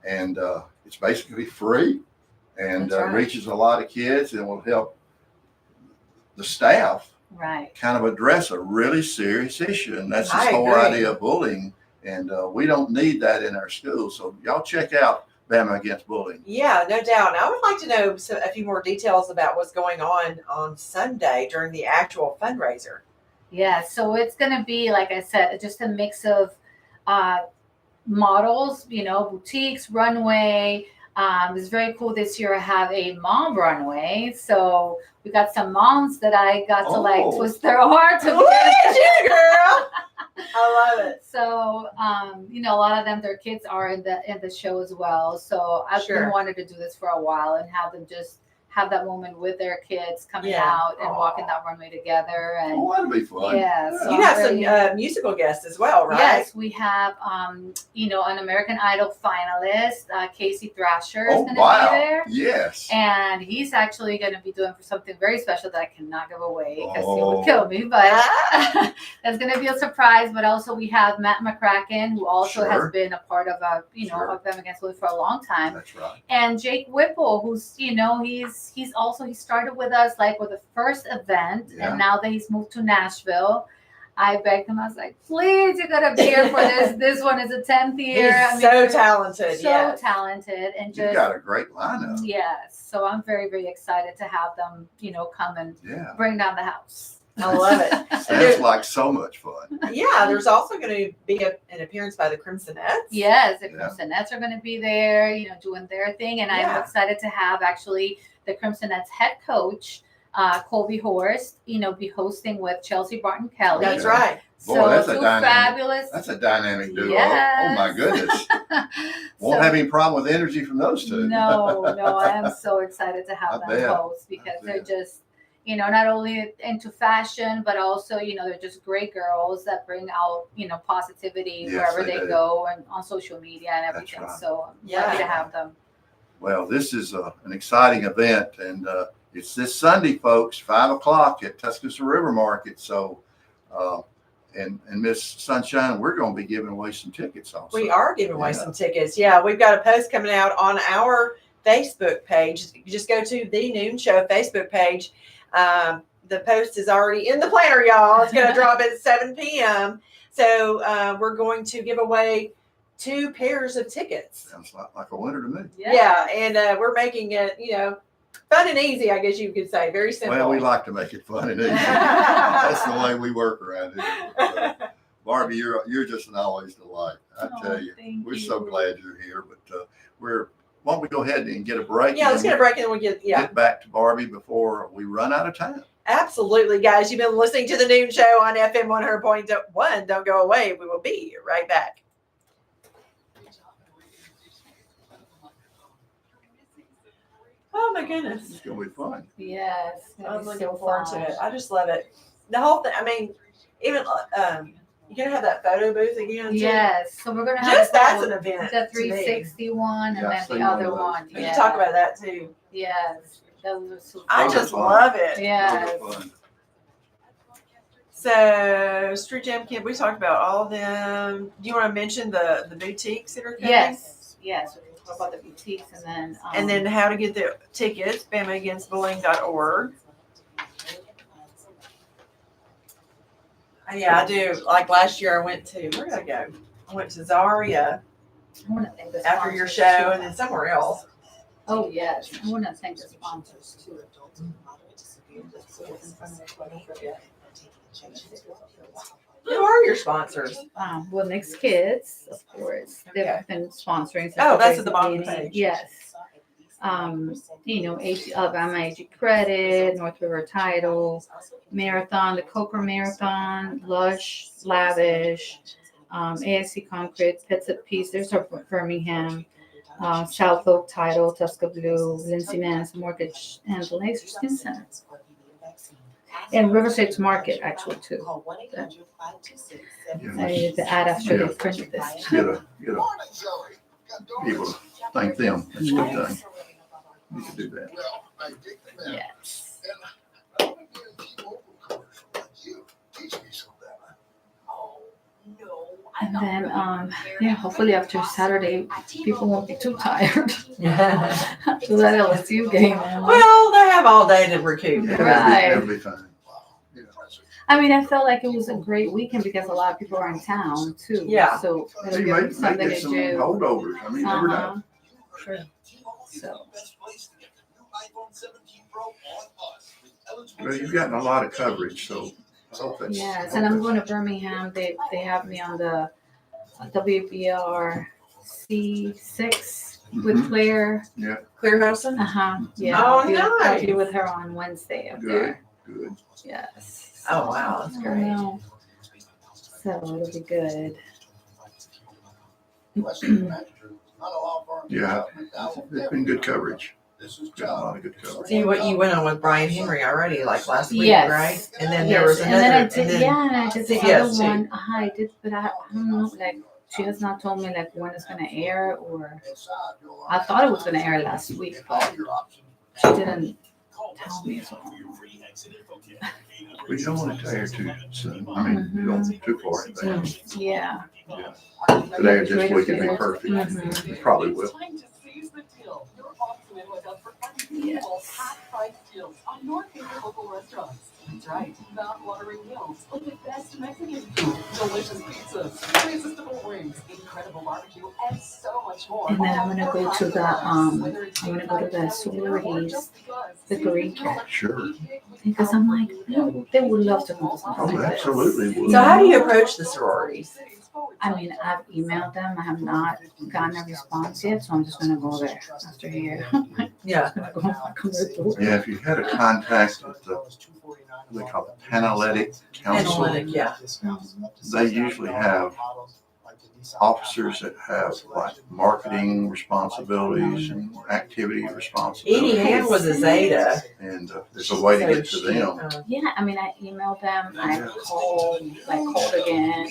and it's basically free, and That's right. reaches a lot of kids, and will help the staff Right. kind of address a really serious issue, and that's this I whole agree. idea of bullying. And we don't need that in our schools. So y'all check out Bama Against Bullying. Yeah, no doubt. And I would like to know a few more details about what's going on Sunday during the actual fundraiser. Yeah, so it's going to be, like I said, just a mix of models, boutiques, runway. It's very cool this year. I have a mom runway. So we got some moms that I got to Oh. twist their arm to Look at you, girl! I love it. So, a lot of them, their kids are in the show as well. So I've Sure. been wanting to do this for a while and have them just have that moment with their kids coming Yeah. out and walking that runway together. And Oh, that'll be fun. yeah, so You I'm have really- some musical guests as well, right? Yes, we have, an American Idol finalist, Casey Thrasher is Oh, going to wow. be there. Yes. And he's actually going to be doing something very special that I cannot give away because he Oh. would kill me. But Ah, that's going to be a surprise. But also we have Matt McCracken, who also Sure. has been a part of Sure. of them against Bully for a long time. That's right. And Jake Whipple, who's he started with us with the first event, Yeah. and now that he's moved to Nashville, I begged him. I was like, "Please, you gotta be here for this. This one is a 10th year. he's so talented. so yes. talented, and You've just got a great lineup. yes. So I'm very, very excited to have them, come and Yeah. bring down the house. I love it. Sounds like so much fun. Yeah, there's also going to be an appearance by the Crimsonettes. Yes, the Yeah. Crimsonettes are going to be there, doing their thing, and I'm Yeah. excited to have actually the Crimsonettes head coach, Colby Horst, be hosting with Chelsea Barton Kelly. That's Okay. right. Boy, So that's a two dynamic- fabulous. That's a dynamic duo. Yes. Oh my goodness. Won't So- have any problem with energy from those two. No, I am so excited to have I them bet. host because I they're bet. just, not only into fashion, but also, they're just great girls that bring out, positivity Yes, wherever they they do. go and on social media and That's everything. right. So I'm Yeah. happy to have them. Well, this is an exciting event, and it's this Sunday, folks, 5 o'clock at Tuscaloosa River Market. So, and Miss Sunshine, we're going to be giving away some tickets also. We are giving away Yeah. some tickets. Yeah, we've got a post coming out on our Facebook page. You just go to the Noon Show Facebook page. The post is already in the planner, y'all. It's going to drop at 7 p.m. So we're going to give away 2 pairs of tickets. Sounds like a winner to me. Yeah, and we're making it, fun and easy, I guess you could say. Very simple. Well, we like to make it fun and easy. That's the way we work around here. But, Barbie, you're just an always delight. I tell you, Thank we're you. so glad you're here. But why don't we go ahead and get a break? Yeah, let's and get a break and then we'll get back to Barbie before we run out of time. Absolutely, guys. You've been listening to the Noon Show on FM 100.1. Don't go away. We will be right back. Oh my goodness. It's going to be fun. Yes. it's I'm gonna be looking so forward fun. to it. I just love it. The whole thing. I mean, even you're gonna have that photo booth again. Too? Yes. So we're going to have Just that's the an event. the to me. 360 one Yeah, and I've then seen the one other of those. one. We Yeah. can talk about that too. Yes. Those are super I Those fun. are just fun. love it. Yes. Those are fun. So Street Jam Camp, we talked about all of them. Do you want to mention the boutiques that are coming? Yes. Yes. We can talk about the boutiques and And then how to get the tickets, BamaAgainstBullying.org. Yeah, I do. Like last year, I went to, where did I go? I went to Zaria I want to thank the after your sponsors, show too. and then somewhere else. Oh yes, I want to thank the sponsors too. Who are your sponsors? Well, Nick's Kids, of course. Okay. They've been sponsoring. since Oh, the that's very at the bottom of the beginning. page. Yes. Alabama AG Credit, North River Title, Marathon, the Coker Marathon, Lush, Lavish, ASC Concrete, Pets at Peace, there's our Birmingham, South Oak Title, Tusca Blue, Lindsay Mann's Mortgage, and the Laser Skin Center. And Riverside's Market, actually, too. I needed to add after they printed this. Get a people to thank them. That's a good thing. You can do that. Yes. And then, hopefully after Saturday, people won't be too tired after that LSU game. Well, they have all day to recoup. Right. It'll be fine. I mean, I felt like it was a great weekend because a lot of people are in town too. Yeah. So So it'll you give may them something get to some do. holdovers. I mean, you never know. Uh-huh. True. So Well, you've gotten a lot of coverage, so I hope that's. yes, and I'm going to Birmingham. They have me on the WBR C6 with Claire. Clear Hudson? Yeah. Oh, I'll be nice. with her on Wednesday up Good, there. good. Yes. Oh, wow. That's I great. know. So it'll be good. Yeah, it's been good coverage. Been a lot of good coverage. See what you went on with Brian Henry already, like last week, Yes. right? And then there was Yes, another. and then I did, and I did the CBS other too. one. I did, but I don't know, like, she has not told me, like, when it's going to air, or I thought it was going to air last week, but she didn't tell me. So. We don't want to tear too soon. I mean, you don't too far in advance. Yeah. Today or this week would be perfect. Mhm. It probably will. Time to seize the deal. You're off to with us for Yes. unbelievable half-price deals on your favorite local restaurants. That's right, mouth-watering meals like the best Mexican food, delicious pizzas, irresistible wings, incredible barbecue, and so much more. And then I'm gonna go to the sororities, the Greek, Sure. because I'm like, they would love to know something Oh, like this. absolutely would. So how do you approach the sororities? I mean, I've emailed them. I have not gotten a response yet, so I'm just gonna go there after here. Yeah. Go knock on their door. Yeah, if you had a contact with the, they call it Panalytic Council, Analytic, yeah. they usually have officers that have like marketing responsibilities and activity Edie responsibilities. Ann was a Zeta. And there's a way to get to them. Yeah, I mean, I emailed them. I called again.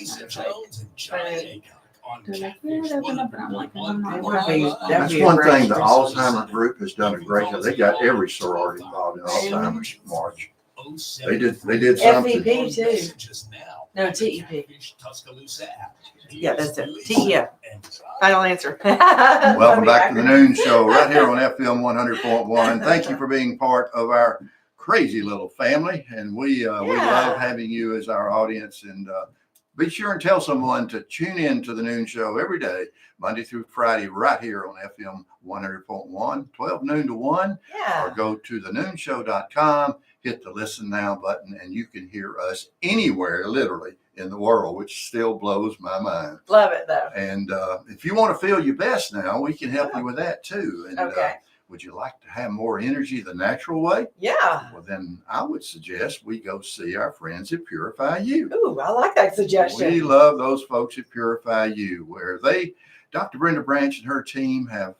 They're like, yeah, they're gonna, but I'm like, I'm not. That would be That's a one great thing the resource. Alzheimer's group has done a great job. They got every sorority involved in Alzheimer's March. They did something. FEP too. No, TEP. Yeah, that's it. TEP. Final answer. Welcome back to the Noon Show right here on FM 100.1. Thank you for being part of our crazy little family, and we love having you as our audience. And be sure and tell someone to tune in to the Noon Show every day, Monday through Friday, right here on FM 100.1, 12 noon to 1, or Yeah. go to thenoonshow.com, hit the Listen Now button, and you can hear us anywhere, literally, in the world, which still blows my mind. Love it though. And if you want to feel your best now, we can help you with that too. And Okay. would you like to have more energy the natural way? Yeah. Well, then I would suggest we go see our friends at Purify You. Ooh, I like that suggestion. We love those folks at Purify You, where Dr. Brenda Branch and her team have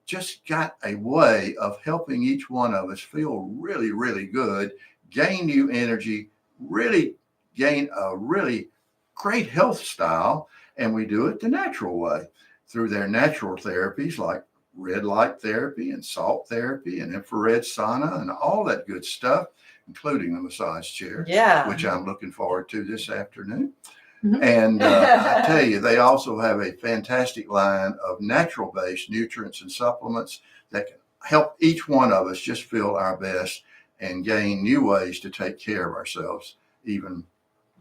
just got a way of helping each one of us feel really, really good, gain new energy, really gain a really great health style. And we do it the natural way through their natural therapies like red light therapy and salt therapy and infrared sauna and all that good stuff, including the massage chair, Yeah. which I'm looking forward to this afternoon. Mhm. And I tell you, they also have a fantastic line of natural-based nutrients and supplements that can help each one of us just feel our best and gain new ways to take care of ourselves even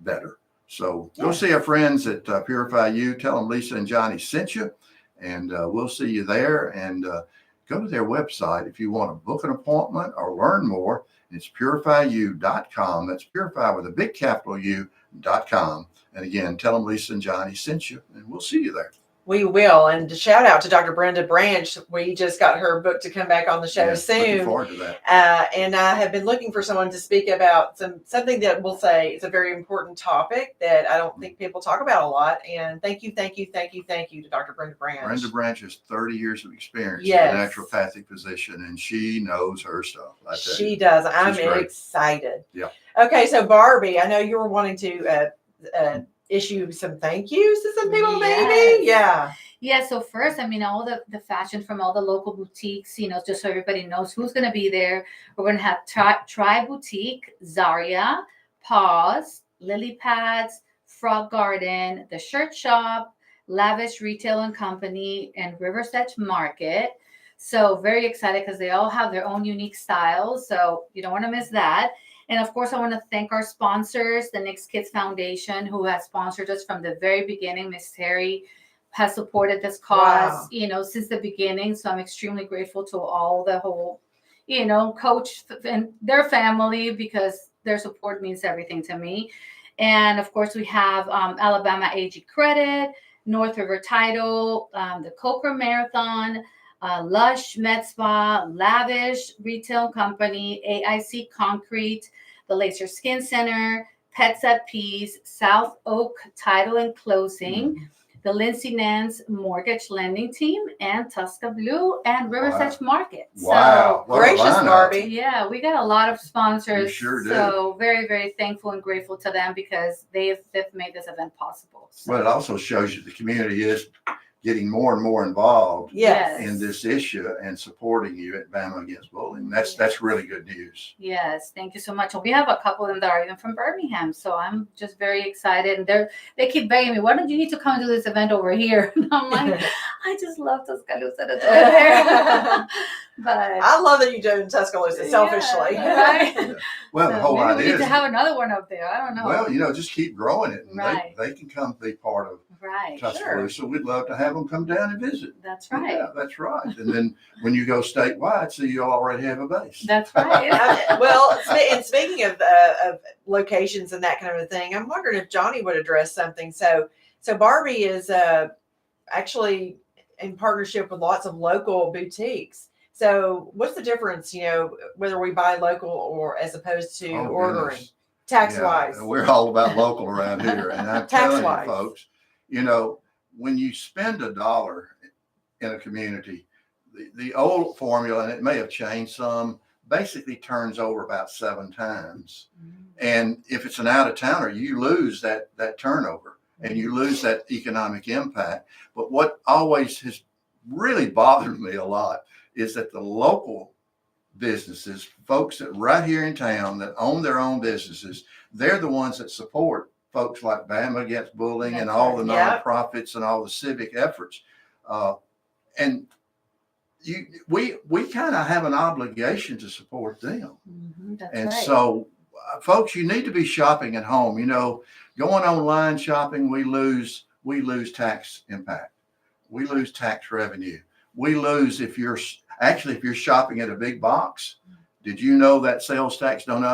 better. So go see our friends at Purify You. Tell them Lisa and Johnny sent you, and we'll see you there. And go to their website if you want to book an appointment or learn more. It's purifyu.com. That's purify with a big capital U.com. And again, tell them Lisa and Johnny sent you, and we'll see you there. We will. And to shout out to Dr. Brenda Branch. We just got her book to come back on the show Yeah, looking soon. forward to that. And I have been looking for someone to speak about something that we'll say is a very important topic that I don't think people talk about a lot. And thank you to Dr. Brenda Branch. Brenda Branch has 30 years of experience Yes. as a naturopathic physician, and she knows her stuff. I tell She you. does. I'm She's great. excited. Yeah. Okay, so Barbie, I know you were wanting to issue some thank yous to some people, maybe. Yeah. Yeah, so first, I mean, all the fashion from all the local boutiques, just so everybody knows who's going to be there. We're going to have Tri Boutique, Zaria, Paws, Lily Pads, Frog Garden, The Shirt Shop, Lavish Retail and Company, and River's Edge Market. So very excited because they all have their own unique styles. So you don't want to miss that. And of course, I want to thank our sponsors, the Knicks Kids Foundation, who has sponsored us from the very beginning. Miss Terry has supported this cause, since the beginning. So I'm extremely grateful to all the whole, coach and their family, because their support means everything to me. And of course, we have Alabama AG Credit, North River Title, the Coker Marathon, Lush Med Spa, Lavish Retail Company, AIC Concrete, the Laser Skin Center, Pets at Peace, South Oak Title and Closing, the Lindsay Nance Mortgage Lending Team, and Tusca Blue and River's Edge Market. Wow. What a Gracious, lineup. Barbie. Yeah, we got a lot of sponsors. You sure do. So very, very thankful and grateful to them, because they've made this event possible. So. Well, it also shows you the community is getting more and more involved Yes. in this issue and supporting you at Bama Against Bullying. That's really good news. Yes, thank you so much. We have a couple of them that are even from Birmingham, so I'm just very excited. And they keep begging me, "Why don't you need to come to this event over here?" And I'm like, I just love Tuscaloosa to do it there. But I love that you do in Tuscaloosa, selfishly. Yeah, right? Yeah. Well, the So whole maybe we idea need is, to have another one up there. I don't know. well, just keep growing it, and Right. they can come be part of Right. Tuscaloosa. We'd love to have them come down and visit. That's right. Yeah, that's right. And then when you go statewide, so you'll already have a base. That's right. Well, and speaking of locations and that kind of a thing, I'm wondering if Johnny would address something. So Barbie is actually in partnership with lots of local boutiques. So what's the difference, whether we buy local or as opposed to Oh, ordering goodness. tax Yeah, wise? we're all about local around here. And I'm telling you, Tax-wise. folks, when you spend $1 in a community, the old formula, and it may have changed some, basically turns over about 7 times. And if it's an out of towner, you lose that turnover and you lose that economic impact. But what always has really bothered me a lot is that the local businesses, folks that right here in town that own their own businesses, they're the ones that support folks like Bama Against Bullying and That's all the right. Yep. nonprofits and all the civic efforts. And we kind of have an obligation to support them. That's And right. so, folks, you need to be shopping at home. Going online shopping, we lose tax impact. We lose tax revenue. We lose if you're shopping at a big box. Did you know that sales tax doesn't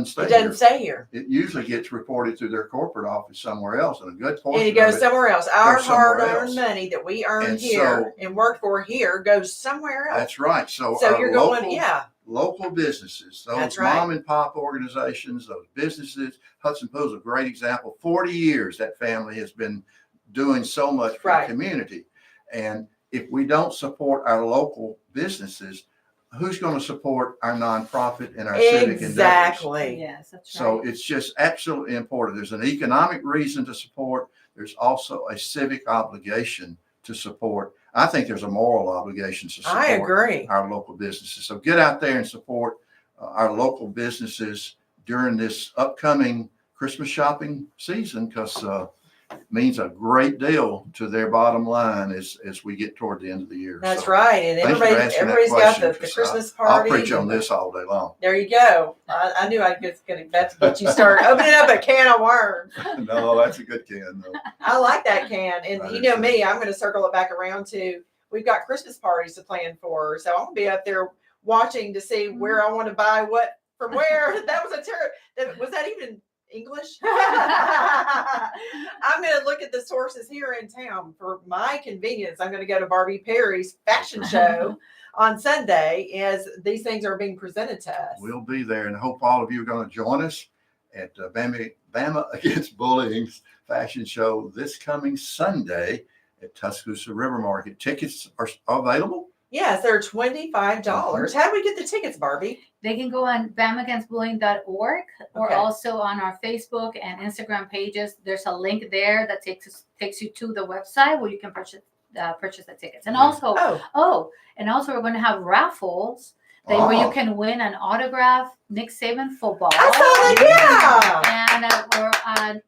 stay It here? doesn't stay here. It usually gets reported through their corporate office somewhere else, and a good portion And it goes of it. somewhere else. Our goes somewhere hard-earned else. money that we earned And here and worked for here goes somewhere else. That's right. So So you're going, local businesses, those That's right. mom and pop organizations, those businesses. Hudson Pool's a great example. 40 years that family has been doing so much for Right. the community. And if we don't support our local businesses, who's going to support our nonprofit and our civic endeavors? Exactly. Yes, that's right. So it's just absolutely important. There's an economic reason to support. There's also a civic obligation to support. I think there's a moral obligation to support I agree. our local businesses. So get out there and support our local businesses during this upcoming Christmas shopping season, because it means a great deal to their bottom line as we get toward the end of the year. That's So right. And thanks for everybody's asking that got question, the because Christmas I'll party. preach on this all day long. There you go. I knew I'd get you started opening up a can of worms. No, that's a good can, though. I like that can. And I you do know too. me, I'm going to circle it back around to, we've got Christmas parties to plan for. So I'm going to be up there watching to see where I want to buy what from where. That was was that even English. I'm going to look at the sources here in town for my convenience. I'm going to go to Barbie Perry's fashion show on Sunday as these things are being presented to us. We'll be there, and I hope all of you are going to join us at Bama Against Bullying's fashion show this coming Sunday at Tuscaloosa River Market. Tickets are available. Yes, they're $25. How do we get the tickets, Barbie? They can go on bamagainstbullying.org or Okay. also on our Facebook and Instagram pages. There's a link there that takes you to the website where you can purchase the tickets. And also, we're going to have raffles where you can win an autographed Nick Saban football. I saw that, And or an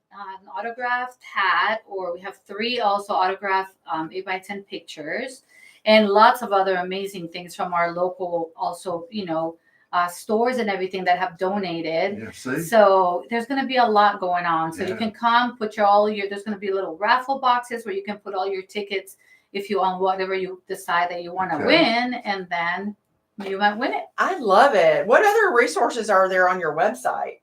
autographed hat, or we have 3 also autographed 8x10 pictures, and lots of other amazing things from our local, also, stores and everything that have donated. Yeah, see? So there's going to be a lot going on. So Yeah. you can come, put there's going to be little raffle boxes where you can put all your tickets if you on whatever you decide that you want to Okay. win, and then you might win it. I love it. What other resources are there on your website?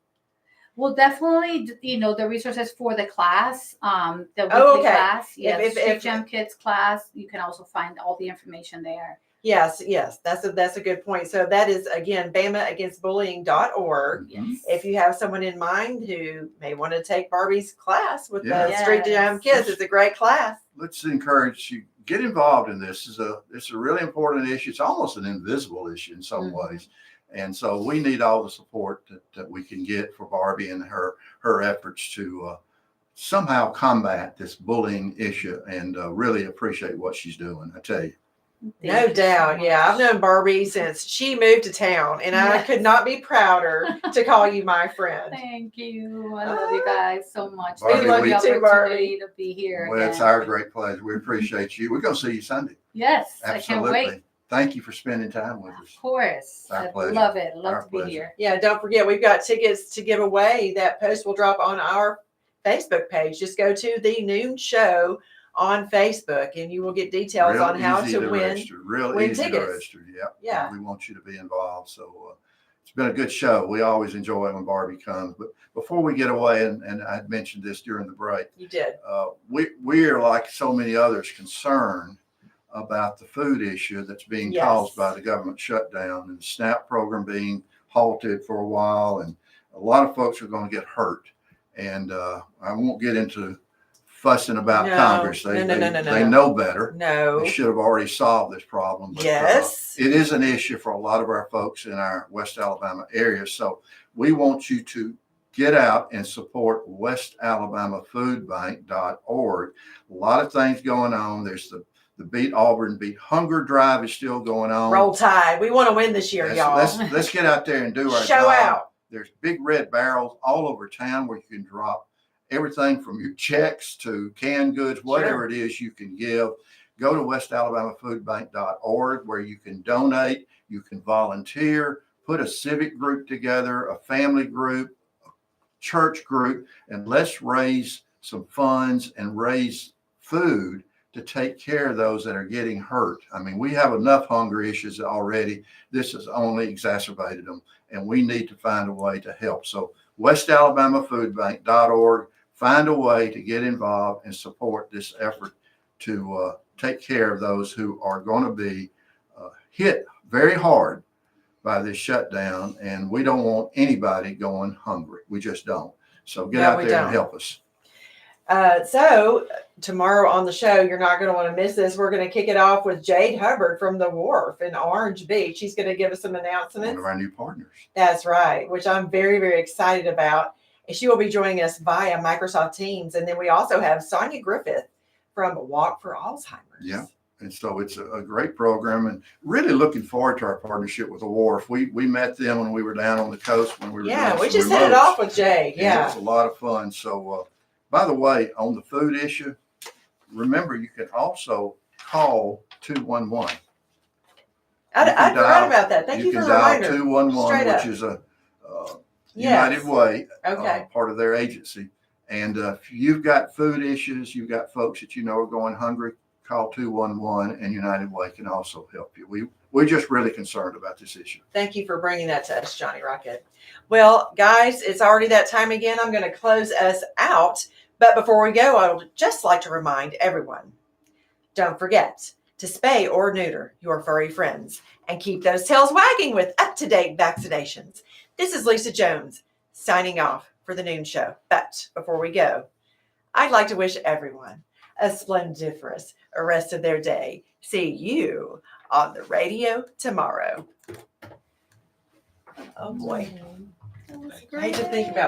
Well, definitely, the resources for the class, the weekly Oh, okay. class, If Street Jam Kids class, you can also find all the information there. Yes, that's a good point. So that is, again, BamaAgainstBullying.org. Yes. If you have someone in mind who may want to take Barbie's class with Yeah. the Street Jam Kids, it's a great class. Let's encourage you, get involved in this. It's a really important issue. It's almost an invisible issue in some ways. And so we need all the support that we can get for Barbie and her efforts to somehow combat this bullying issue, and really appreciate what she's doing, I tell you. No doubt. Yeah. I've known Barbie since she moved to town, and I could not be prouder to call you my friend. Thank you. I love you guys so much. Barbie, Thank you for we the too, opportunity to be here. Well, it's again. our great pleasure. We appreciate you. We're going to see you Sunday. Yes, Absolutely. I can't wait. Thank you for spending time with Of us. course. Our I pleasure. love it. Our Love to be pleasure. here. Yeah. Don't forget, we've got tickets to give away. That post will drop on our Facebook page. Just go to the Noon Show on Facebook, and you will get details Real on how easy to win. register. Real win easy tickets. to register. Yep. Yeah. We want you to be involved. So it's been a good show. We always enjoy it when Barbie comes. But before we get away, and I mentioned this during the break, You did. we are, like so many others, concerned about the food issue that's being Yes. caused by the government shutdown and the SNAP program being halted for a while. And a lot of folks are going to get hurt. And I won't get into fussing about No. Congress. No. They know better. No. They should have already solved this problem. But, Yes. it is an issue for a lot of our folks in our West Alabama area. So we want you to get out and support WestAlabamaFoodBank.org. A lot of things going on. There's the Beat Auburn, Beat Hunger drive is still going on. Roll Tide. We want to win this year, y'all. Let's get out there and do our Show job. out. There's big red barrels all over town where you can drop everything from your checks to canned goods, whatever it is you can give. Go to WestAlabamaFoodBank.org where you can donate, you can volunteer, put a civic group together, a family group, a church group, and let's raise some funds and raise food to take care of those that are getting hurt. I mean, we have enough hunger issues already. This has only exacerbated them, and we need to find a way to help. So WestAlabamaFoodBank.org, find a way to get involved and support this effort to take care of those who are going to be hit very hard by this shutdown. And we don't want anybody going hungry. We just don't. So get No, out we there don't. and help us. So tomorrow on the show, you're not going to want to miss this. We're going to kick it off with Jade Hubbard from the Wharf in Orange Beach. She's going to give us some One announcements. of our new partners. That's right, which I'm very, very excited about. And she will be joining us via Microsoft Teams. And then we also have Sonia Griffith from Walk for Alzheimer's. Yeah. And so it's a great program, and really looking forward to our partnership with the Wharf. We met them when we were down on the coast when we were Yeah, doing we some just hit it remotes. off with Jade. And it Yeah. was a lot of fun. So, by the way, on the food issue, remember you can also call 211. I you can forgot dial- about that. Thank you for can the dial reminder. 211, Straight up. which is a Yes. United Way, Okay. part of their agency. And if you've got food issues, you've got folks that you know are going hungry, call 211, and United Way can also help you. we're just really concerned about this issue. Thank you for bringing that to us, Johnny Rocket. Well, guys, it's already that time again. I'm going to close us out. But before we go, I would just like to remind everyone, don't forget to spay or neuter your furry friends and keep those tails wagging with up-to-date vaccinations. This is Lisa Jones signing off for the Noon Show. But before we go, I'd like to wish everyone a splendiferous rest of their day. See you on the radio tomorrow. Oh boy. I hate to think about